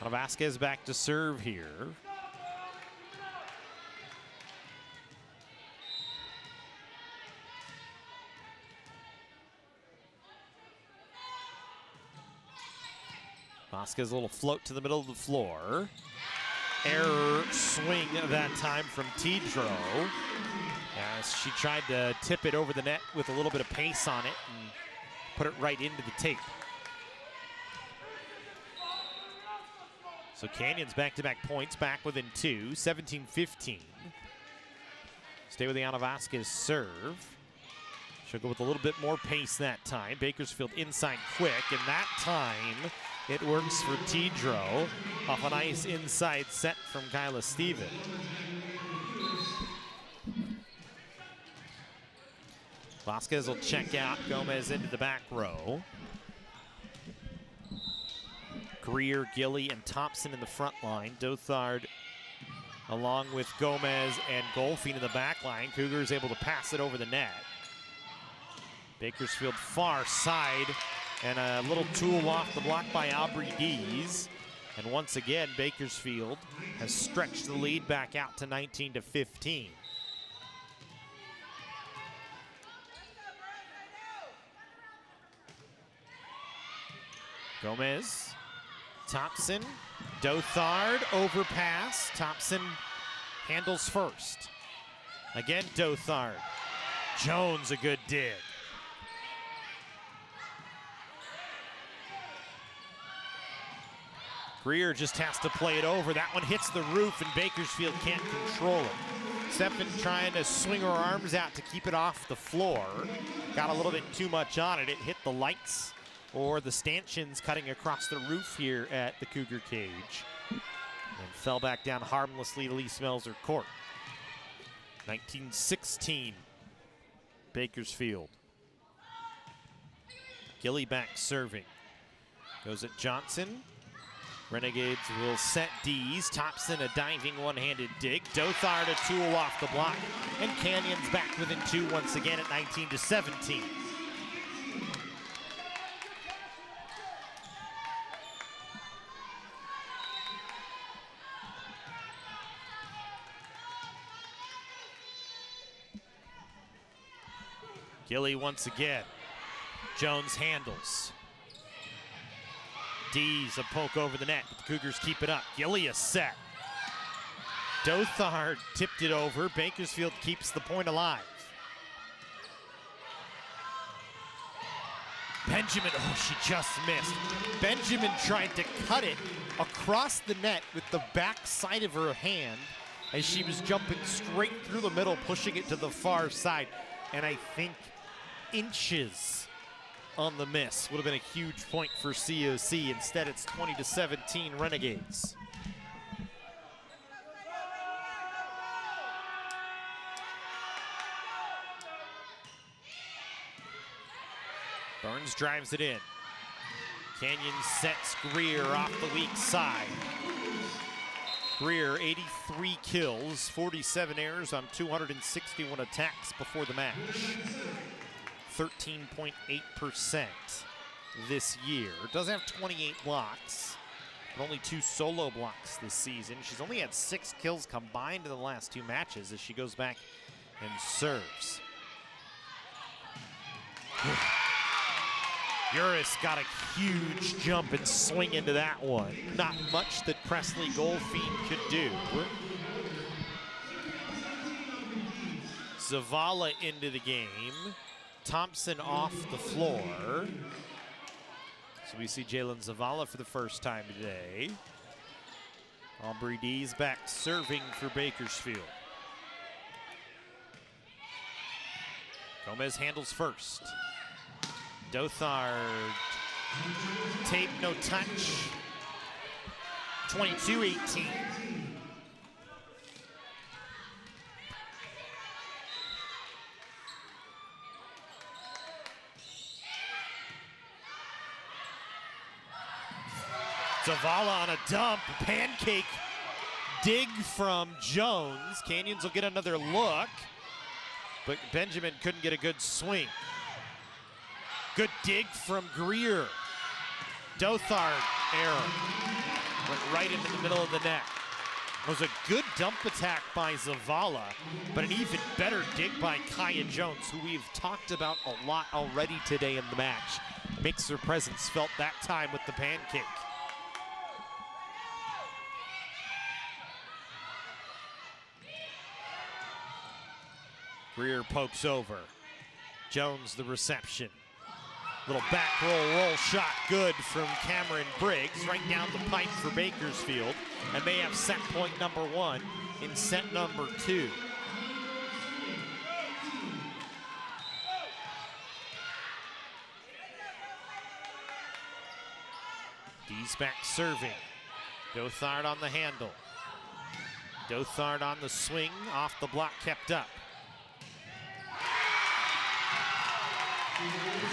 Vasquez back to serve here. Vasquez a little float to the middle of the floor. Error swing that time from Tidro as she tried to tip it over the net with a little bit of pace on it and put it right into the tape. So Canyons back-to-back points, back within two, 17-15. Stay with the Ana Vasquez serve. She'll go with a little bit more pace that time. Bakersfield inside quick, and that time it works for Tidro off a nice inside set from Kyla Steven. Vasquez will check out, Gomez into the back row. Greer, Gilly, and Thompson in the front line. Dothard along with Gomez and Golfing in the back line. Cougars able to pass it over the net. Bakersfield far side, and a little tool off the block by Aubrey Dees. And once again, Bakersfield has stretched the lead back out to 19-15. Gomez, Thompson, Dothard, overpass. Thompson handles first. Again, Dothard. Jones, a good dig. Greer just has to play it over. That one hits the roof and Bakersfield can't control it. Steffen trying to swing her arms out to keep it off the floor. Got a little bit too much on it. It hit the lights or the stanchions cutting across the roof here at the Cougar cage. And fell back down harmlessly to Lee Smelser court. 19-16, Bakersfield. Gilly back serving. Goes at Johnson. Renegades will set D's. Thompson a diving one-handed dig. Dothard a tool off the block. And Canyons back within two once again at 19-17. Gilly once again. Jones handles. D's a poke over the net, but the Cougars keep it up. Gilly a set. Dothard tipped it over. Bakersfield keeps the point alive. Benjamin, oh, she just missed. Benjamin tried to cut it across the net with the back side of her hand as she was jumping straight through the middle, pushing it to the far side. And I think inches on the miss. Would have been a huge point for COC. Instead, it's 20-17 Renegades. Burns drives it in. Canyon sets Greer off the weak side. Greer, 83 kills, 47 errors on 261 attacks before the match. 13.8% this year. Does have 28 blocks, but only 2 solo blocks this season. She's only had 6 kills combined in the last 2 matches as she goes back and serves. Uris got a huge jump and swing into that one. Not much that Presley Goldfein could do. Zavala into the game. Thompson off the floor. So we see Jalen Zavala for the first time today. Aubrey Dees back serving for Bakersfield. Gomez handles first. Dothard, tape, no touch. 22-18. Zavala on a dump, pancake dig from Jones. Canyons will get another look, but Benjamin couldn't get a good swing. Good dig from Greer. Dothard, error. Went right into the middle of the net. It was a good dump attack by Zavala, but an even better dig by Kaya Jones, who we've talked about a lot already today in the match. Makes her presence felt that time with the pancake. Greer pokes over. Jones the reception. Little back roll shot good from Cameron Briggs right down the pipe for Bakersfield. And they have set point number 1 in set number 2. Dees back serving. Dothard on the handle. Dothard on the swing, off the block, kept up.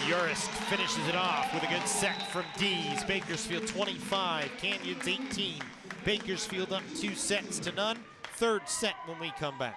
Uris finishes it off with a good set from Dees. Bakersfield 25, Canyons 18. Bakersfield up 2 sets to none. Third set when we come back.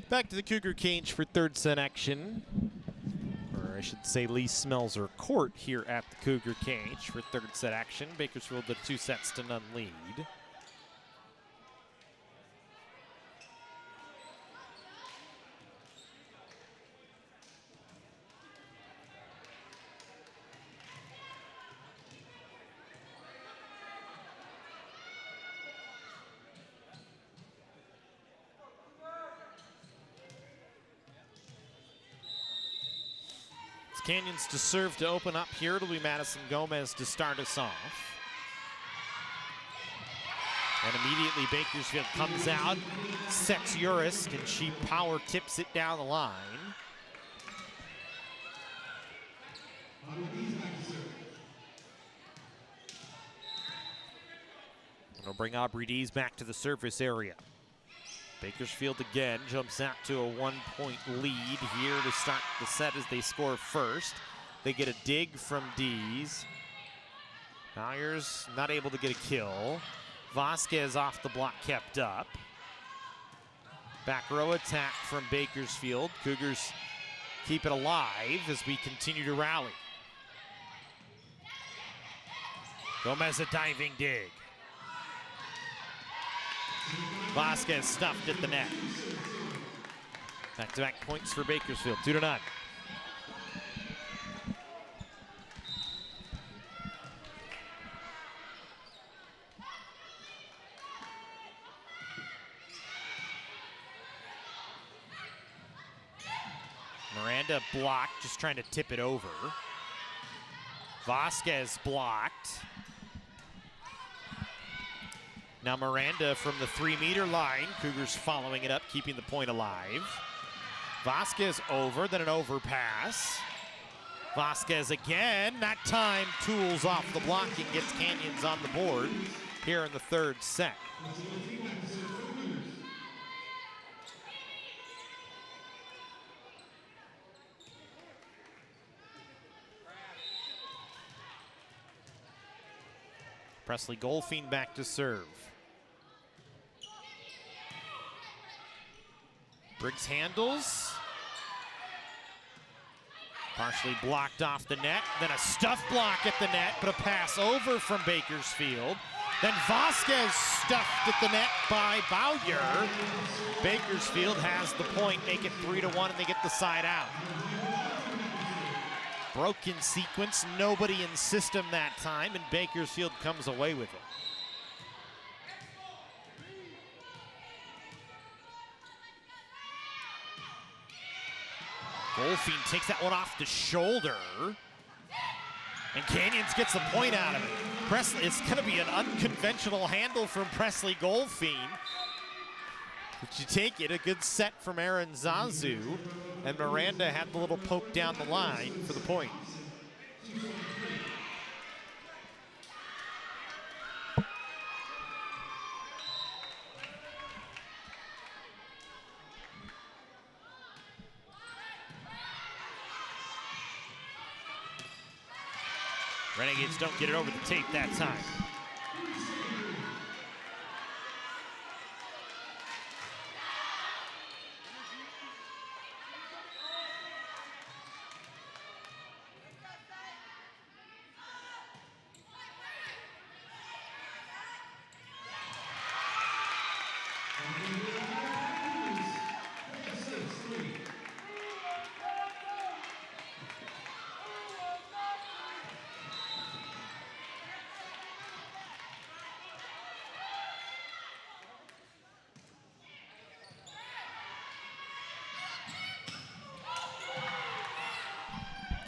Back to the Cougar cage for third set action. Or I should say Lee Smelser Court here at the Cougar cage for third set action. Bakersfield with a 2-0 lead. Canyons to serve to open up here. It'll be Madison Gomez to start us off. And immediately Bakersfield comes out, sets Urisk, and she power tips it down the line. It'll bring Aubrey Dees back to the service area. Bakersfield again jumps out to a 1-point lead here to start the set as they score first. They get a dig from Dees. Myers not able to get a kill. Vasquez off the block kept up. Back row attack from Bakersfield. Cougars keep it alive as we continue to rally. Gomez a diving dig. Vasquez stuffed at the net. Back-to-back points for Bakersfield, 2-0. Miranda blocked, just trying to tip it over. Vasquez blocked. Now Miranda from the 3-meter line. Cougars following it up, keeping the point alive. Vasquez over, then an overpass. Vasquez again, that time tools off the block and gets Canyons on the board here in the third set. Presley Golfing back to serve. Briggs handles. Partially blocked off the net. Then a stuff block at the net, but a pass over from Bakersfield. Then Vasquez stuffed at the net by Bowyer. Bakersfield has the point, make it 3-1, and they get the side out. Broken sequence, nobody in system that time, and Bakersfield comes away with it. Golfing takes that one off the shoulder. And Canyons gets the point out of it. Presley, it's going to be an unconventional handle from Presley Golfing. But you take it, a good set from Aaron Zazu. And Miranda had the little poke down the line for the point. Renegades don't get it over the tape that time.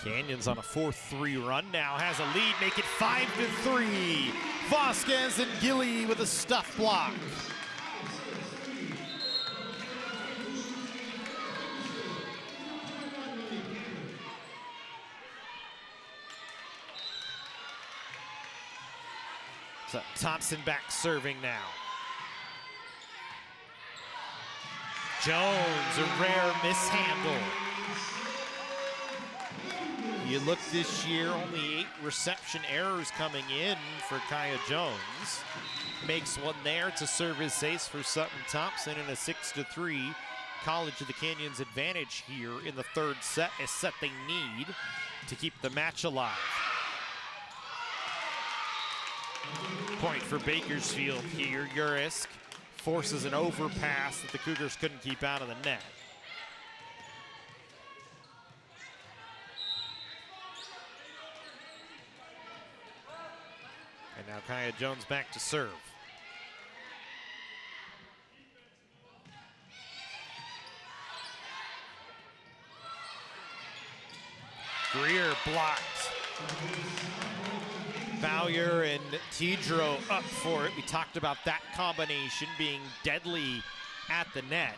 Canyons on a 4-3 run now, has a lead, make it 5-3. Vasquez and Gilly with a stuff block. So Thompson back serving now. Jones, a rare mishandle. You look this year, only 8 reception errors coming in for Kaya Jones. Makes one there to serve his ace for Sutton Thompson in a 6-3 College of the Canyons advantage here in the third set, a set they need to keep the match alive. Point for Bakersfield here. Urisk forces an overpass that the Cougars couldn't keep out of the net. And now Kaya Jones back to serve. Greer blocked. Bowyer and Tidro up for it. We talked about that combination being deadly at the net.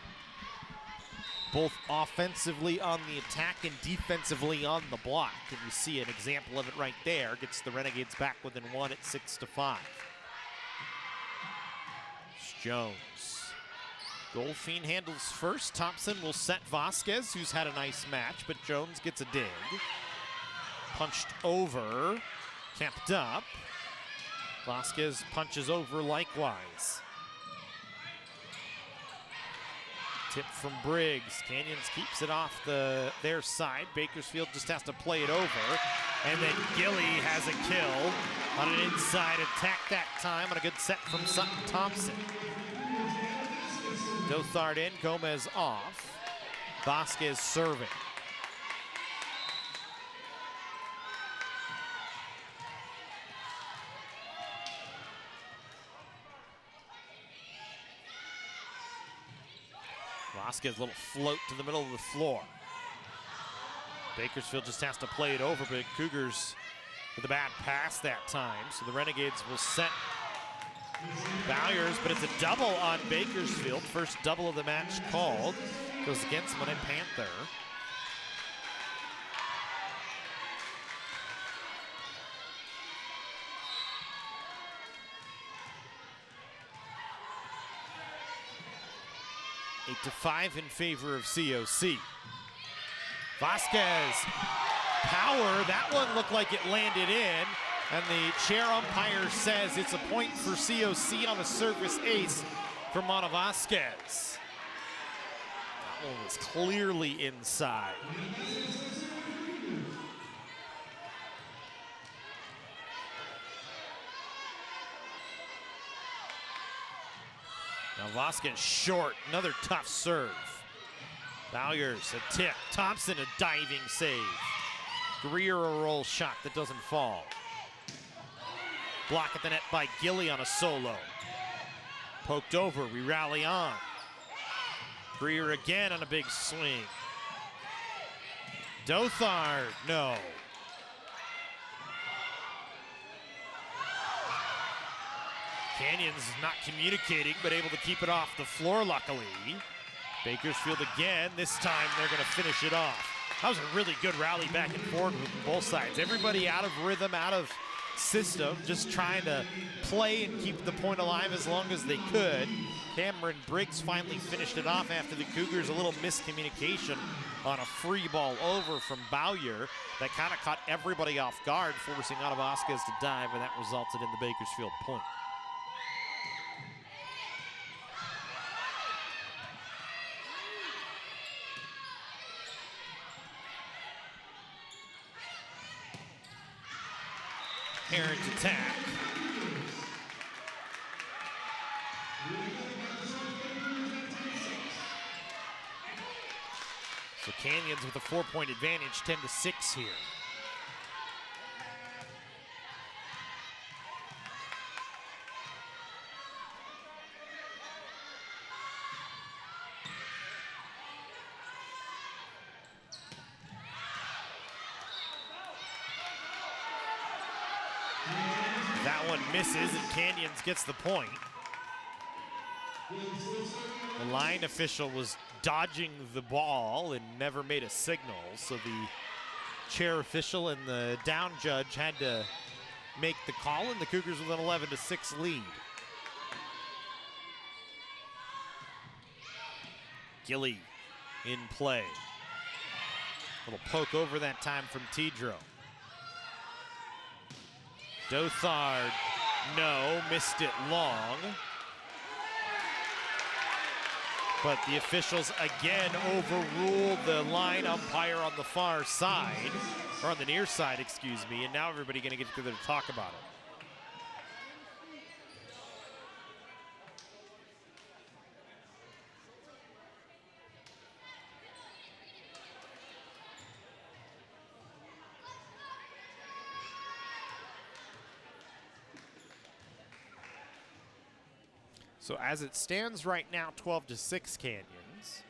Both offensively on the attack and defensively on the block. And you see an example of it right there. Gets the Renegades back within one at 6-5. It's Jones. Goldfein handles first. Thompson will set Vasquez, who's had a nice match, but Jones gets a dig. Punched over, kept up. Vasquez punches over likewise. Tip from Briggs. Canyons keeps it off their side. Bakersfield just has to play it over. And then Gilly has a kill on an inside attack that time on a good set from Sutton Thompson. Dothard in, Gomez off. Vasquez serving. Vasquez, little float to the middle of the floor. Bakersfield just has to play it over, but Cougars with a bad pass that time. So the Renegades will set Bowyers, but it's a double on Bakersfield. First double of the match called. Goes against Monet Panther. Eight to 5 in favor of COC. Vasquez, power, that one looked like it landed in, and the chair umpire says it's a point for COC on a service ace for Mana Vasquez. That one was clearly inside. Now Vasquez short, another tough serve. Bowyers a tip, Thompson a diving save. Greer a roll shot that doesn't fall. Block at the net by Gilly on a solo. Poked over, we rally on. Greer again on a big swing. Dothard, no. Canyons not communicating, but able to keep it off the floor, luckily. Bakersfield again. This time they're going to finish it off. That was a really good rally back and forth with both sides. Everybody out of rhythm, out of system, just trying to play and keep the point alive as long as they could. Cameron Briggs finally finished it off after the Cougars, a little miscommunication on a free ball over from Bowyer that kind of caught everybody off guard, forcing Ana Vasquez to dive, and that resulted in the Bakersfield point. Aaron's attack. So Canyons with a 4-point advantage, 10-6 here. That one misses, and Canyons gets the point. The line official was dodging the ball and never made a signal, so the chair official and the down judge had to make the call, and the Cougars with an 11-6 lead. Gilly in play. Little poke over that time from Tidro. Dothard, no, missed it long. But the officials again overruled the line umpire on the far side, or on the near side, excuse me, and now everybody gonna get together to talk about it. So as it stands right now, 12-6 Canyons.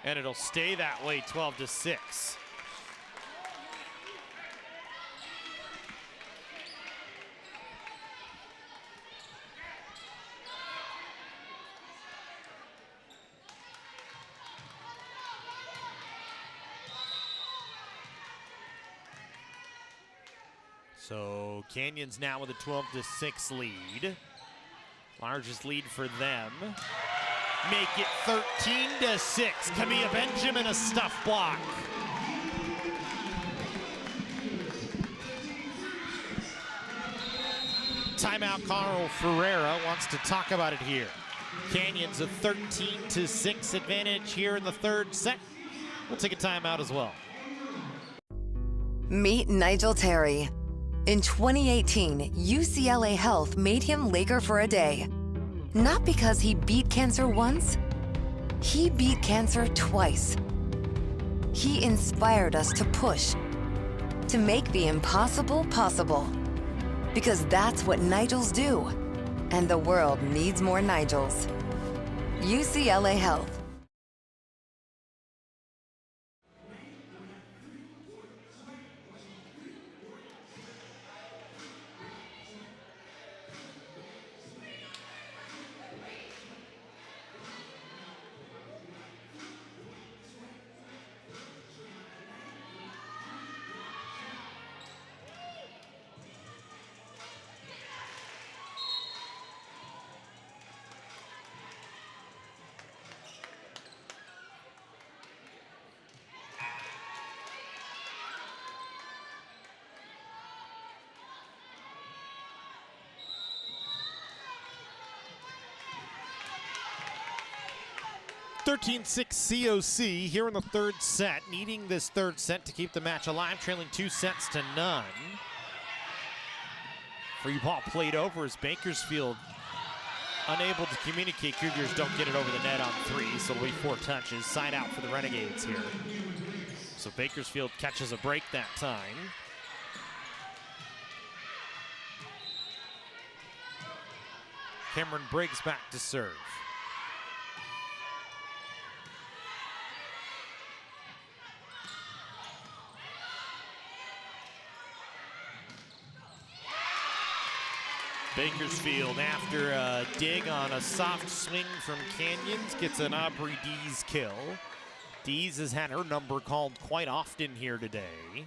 And it'll stay that way, 12-6. So Canyons now with a 12-6 lead. Largest lead for them. Make it 13-6. Camilla Benjamin, a stuff block. Timeout, Carl Ferreira wants to talk about it here. Canyons a 13-6 advantage here in the third set. We'll take a timeout as well. Meet Nigel Terry. In 2018, UCLA Health made him Laker for a day. Not because he beat cancer once, he beat cancer twice. He inspired us to push, to make the impossible possible. Because that's what Nigels do. And the world needs more Nigels. UCLA Health. (13-6) COC here in the third set, needing this third set to keep the match alive, trailing 2-0. Free ball played over as Bakersfield unable to communicate. Cougars don't get it over the net on three, so it'll be 4 touches. Side out for the Renegades here. So Bakersfield catches a break that time. Cameron Briggs back to serve. Bakersfield, after a dig on a soft swing from Canyons, gets an Aubrey Dees kill. Dees has had her number called quite often here today.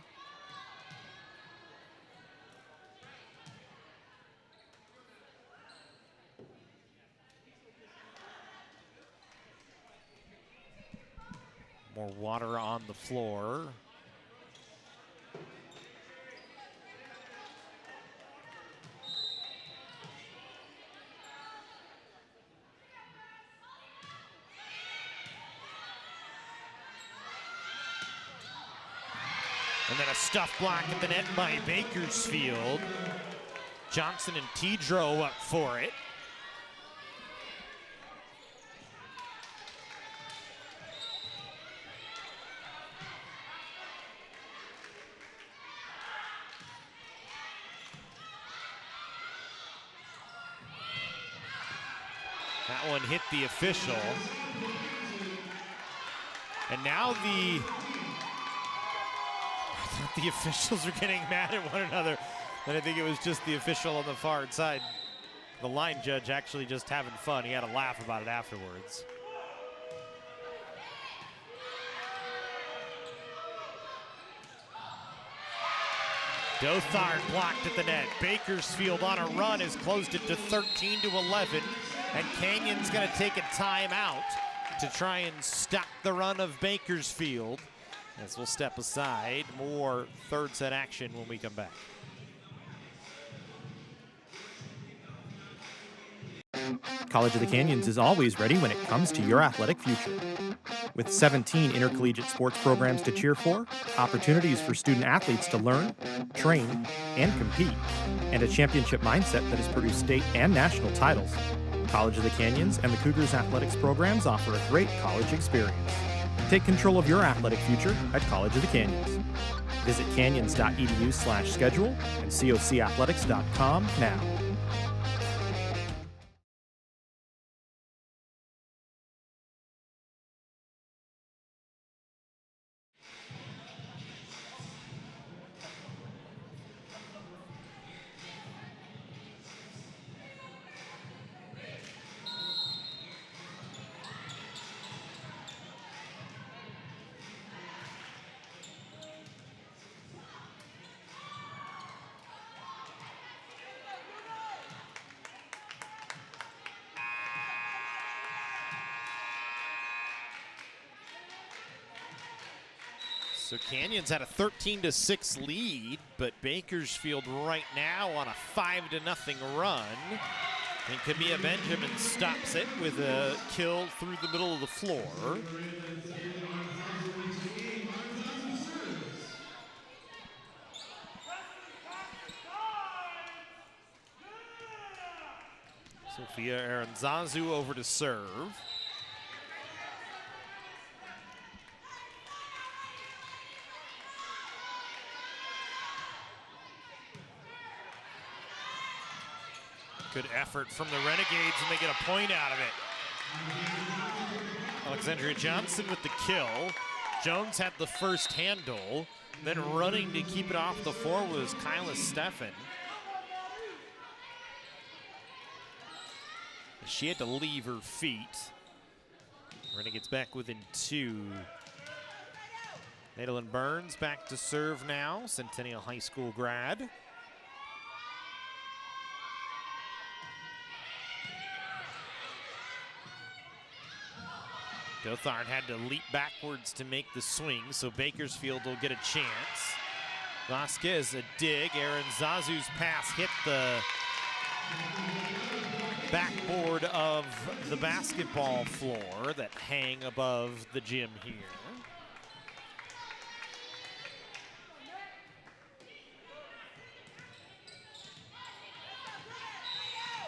More water on the floor. And then a stuff block at the net by Bakersfield. Johnson and Tidrow up for it. That one hit the official. And now the officials are getting mad at one another, and I think it was just the official on the far side. The line judge actually just having fun. He had a laugh about it afterwards. Dothard blocked at the net. Bakersfield on a run has closed it to 13-11, and Canyon's gonna take a timeout to try and stop the run of Bakersfield. As we'll step aside, more third set action when we come back. College of the Canyons is always ready when it comes to your athletic future. With 17 intercollegiate sports programs to cheer for, opportunities for student athletes to learn, train, and compete, and a championship mindset that has produced state and national titles, College of the Canyons and the Cougars athletics programs offer a great college experience. Take control of your athletic future at College of the Canyons. Visit canyons.edu/schedule and cocathletics.com now. So Canyons had a 13-6 lead, but Bakersfield right now on a 5-0 run. And Camilla Benjamin stops it with a kill through the middle of the floor. Sophia Aranzazu over to serve. Good effort from the Renegades, and they get a point out of it. Alexandria Johnson with the kill. Jones had the first handle. Then running to keep it off the floor was Kyla Steffen. She had to leave her feet. Renegades back within 2. Madeline Burns back to serve now, Centennial High School grad. Dothard had to leap backwards to make the swing, so Bakersfield will get a chance. Vasquez a dig. Aranzazu's pass hit the backboard of the basketball floor that hang above the gym here.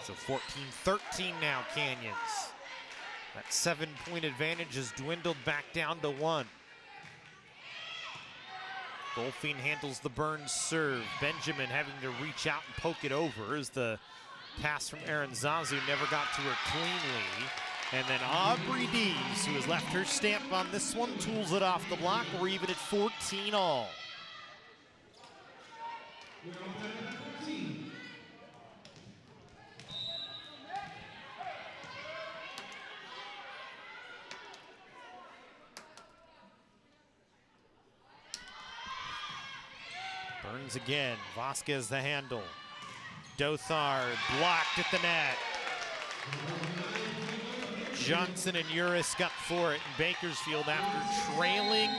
So 14-13 now, Canyons. That 7-point advantage has dwindled back down to 1. Goldfein handles the Burns serve. Benjamin having to reach out and poke it over as the pass from Aranzazu never got to her cleanly. And then Aubrey Dees, who has left her stamp on this one, tools it off the block. We're even at 14 all. Burns again, Vasquez the handle. Dothard blocked at the net. Johnson and Uris got for it, and Bakersfield, after trailing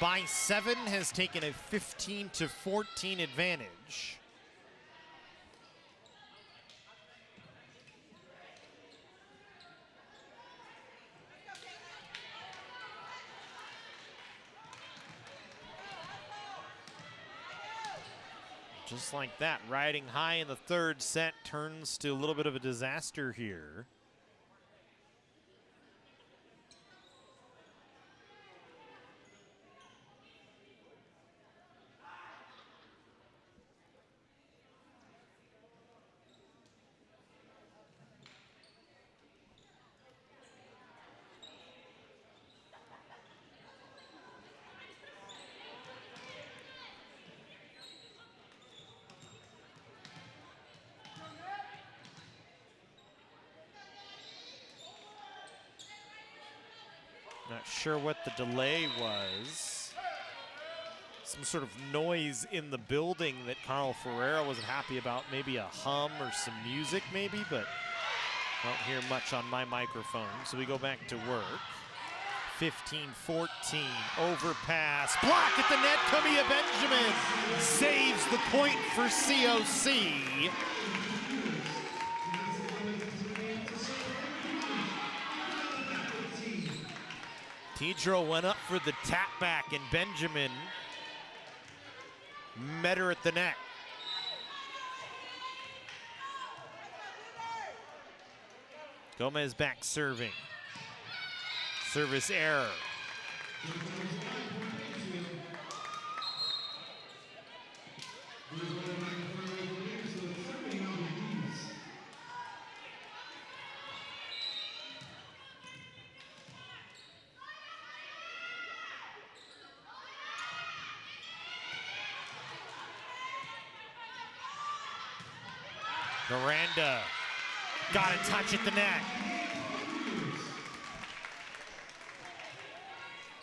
by 7, has taken a 15-14 advantage. Just like that, riding high in the third set turns to a little bit of a disaster here. Not sure what the delay was. Some sort of noise in the building that Carl Ferreira wasn't happy about. Maybe a hum or some music maybe, but Don't hear much on my microphone, so we go back to work. 15-14, overpass, block at the net, Camilla Benjamin saves the point for COC. Tidro went up for the tap back, and Benjamin met her at the net. Gomez back serving. Service error. Miranda got a touch at the net.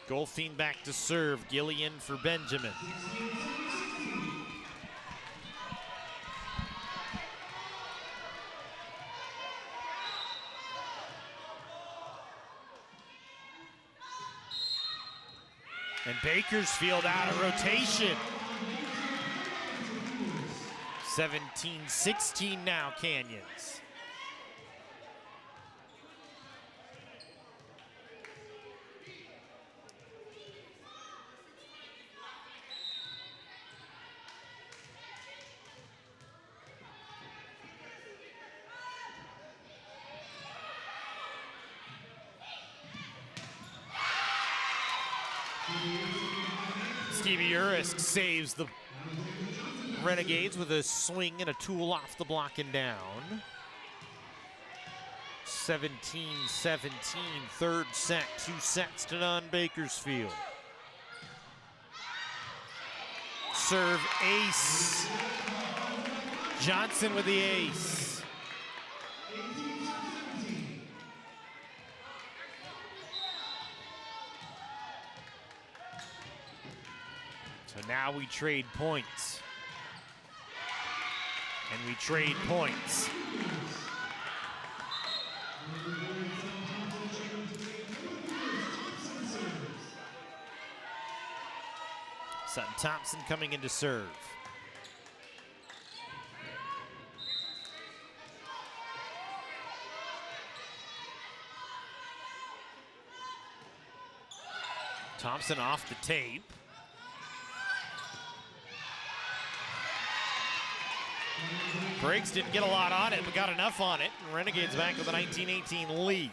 Goldfein back to serve. Gillian for Benjamin. And Bakersfield out of rotation. 17-16 now, Canyons. Stevie Urisk saves the Renegades with a swing and a tool off the block and down. 17-17, third set, 2-0 Bakersfield. Serve ace. Johnson with the ace. So now we trade points. And we trade points. Sutton Thompson coming in to serve. Thompson off the tape. Briggs didn't get a lot on it, but got enough on it. And Renegades back with a 19-18 lead.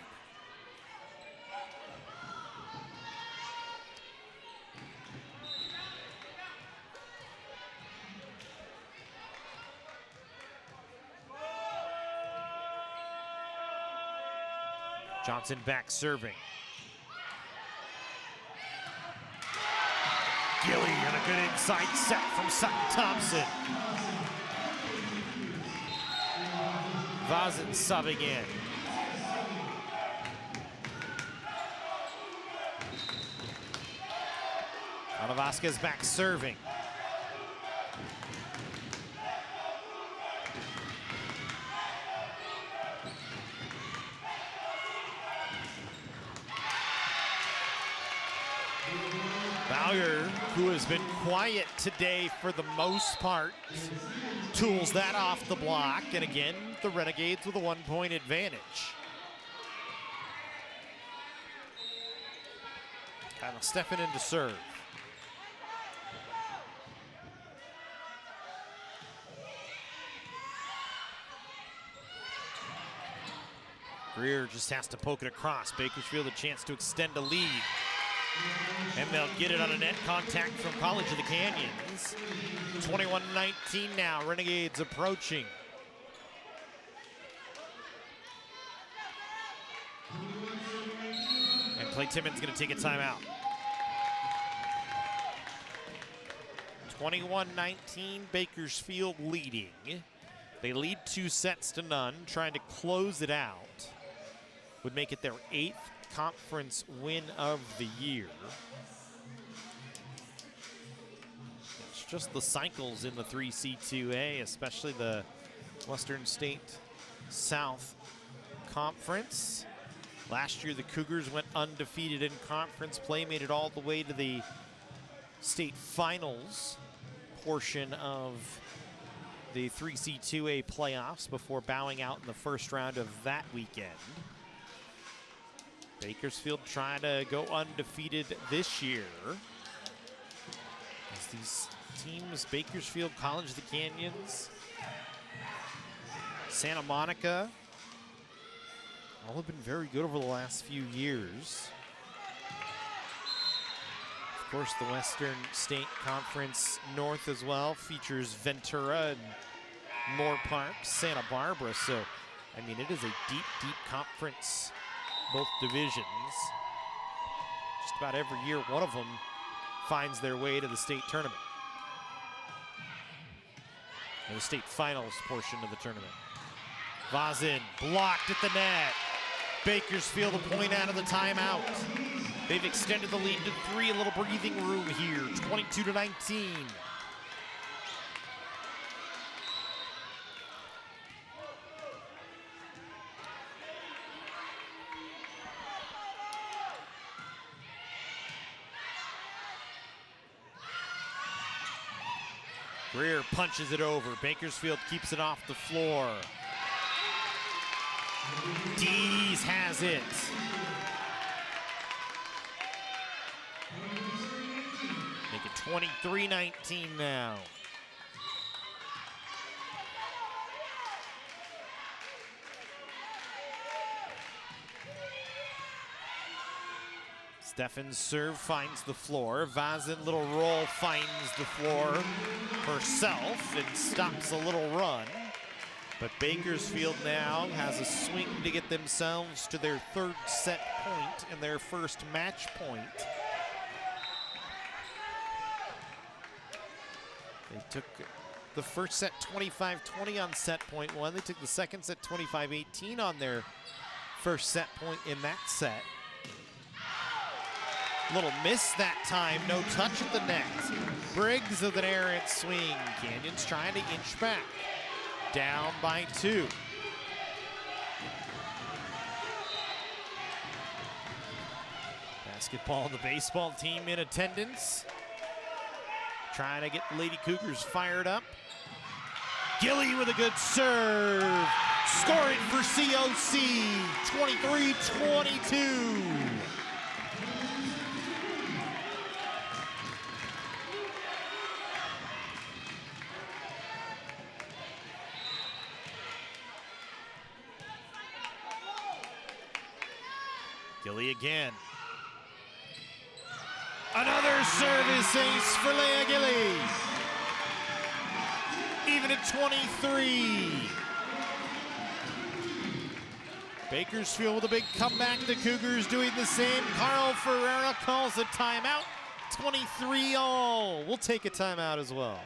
Johnson back serving. Gilly and a good inside set from Sutton Thompson. Vazin subbing in. Ana Vasquez back serving. Bowyer, who has been quiet today for the most part, tools that off the block, and again, the Renegades with a 1-point advantage. Kyle Steffen in to serve. Greer just has to poke it across. Bakersfield a chance to extend a lead. And they'll get it on a net contact from College of the Canyons. 21-19 now, Renegades approaching. And Clay Timmons gonna take a timeout. 21-19, Bakersfield leading. They lead 2-0, trying to close it out. Would make it their 8th conference win of the year. It's just the cycles in the 3C2A, especially the Western State South conference. Last year, the Cougars went undefeated in conference play, made it all the way to the state finals portion of the 3C2A playoffs before bowing out in the first round of that weekend. Bakersfield trying to go undefeated this year. As these teams, Bakersfield, College of the Canyons, Santa Monica, all have been very good over the last few years. Of course, the Western State Conference North as well features Ventura and Moore Park, Santa Barbara. So, I mean, it is a deep, deep conference, both divisions. Just about every year, one of them finds their way to the state tournament. Or the state finals portion of the tournament. Vazin blocked at the net. Bakersfield a point out of the timeout. They've extended the lead to 3, a little breathing room here, 22-19. Greer punches it over. Bakersfield keeps it off the floor. Dees has it. Make it 23-19 now. Steffen's serve finds the floor. Vazin, little roll, finds the floor herself and stops a little run. But Bakersfield now has a swing to get themselves to their 3rd set point and their first match point. They took the first set 25-20 on set point 1. They took the second set 25-18 on their first set point in that set. Little miss that time, no touch at the net. Briggs with an errant swing. Canyons trying to inch back. Down by 2. Basketball, the baseball team in attendance. Trying to get the Lady Cougars fired up. Gilly with a good serve. Score it for COC, 23-22. Gilly again. Another service ace for Leah Gilly. Even at 23. Bakersfield with a big comeback. The Cougars doing the same. Carl Ferreira calls a timeout. 23 all. We'll take a timeout as well.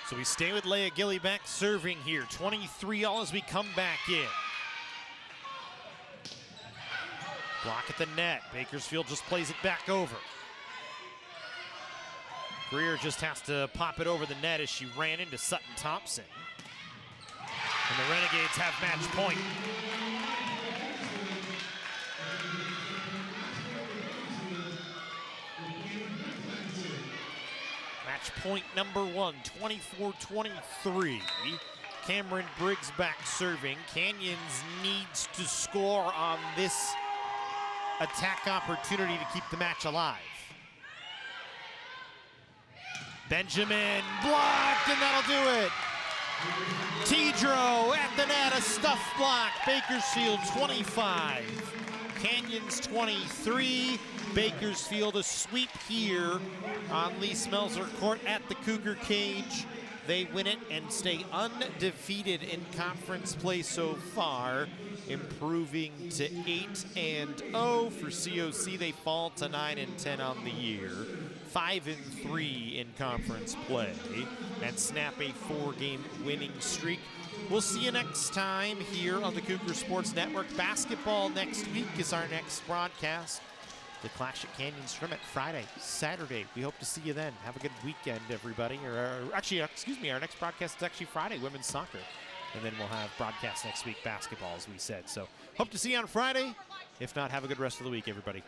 So we stay with Leah Gilly back serving here. 23 all as we come back in. Block at the net. Bakersfield just plays it back over. Greer just has to pop it over the net as she ran into Sutton Thompson. And the Renegades have match point. Match point number 1, 24-23. Cameron Briggs back serving. Canyons needs to score on this attack opportunity to keep the match alive. Benjamin blocked, and that'll do it. Tidro at the net, a stuff block. Bakersfield 25, Canyons 23. Bakersfield a sweep here on Lee Smelser Court at the Cougar cage. They win it and stay undefeated in conference play so far, improving to 8-0 for COC. They fall to 9-10 on the year, 5-3 in conference play, and snap a 4-game winning streak. We'll see you next time here on the Cougar Sports Network. Basketball next week is our next broadcast. The Clash at Canyon Scrim at Friday, Saturday. We hope to see you then. Have a good weekend, everybody. Actually, excuse me, our next broadcast is actually Friday, women's soccer. And then we'll have broadcast next week, basketball, as we said. So hope to see you on Friday. If not, have a good rest of the week, everybody.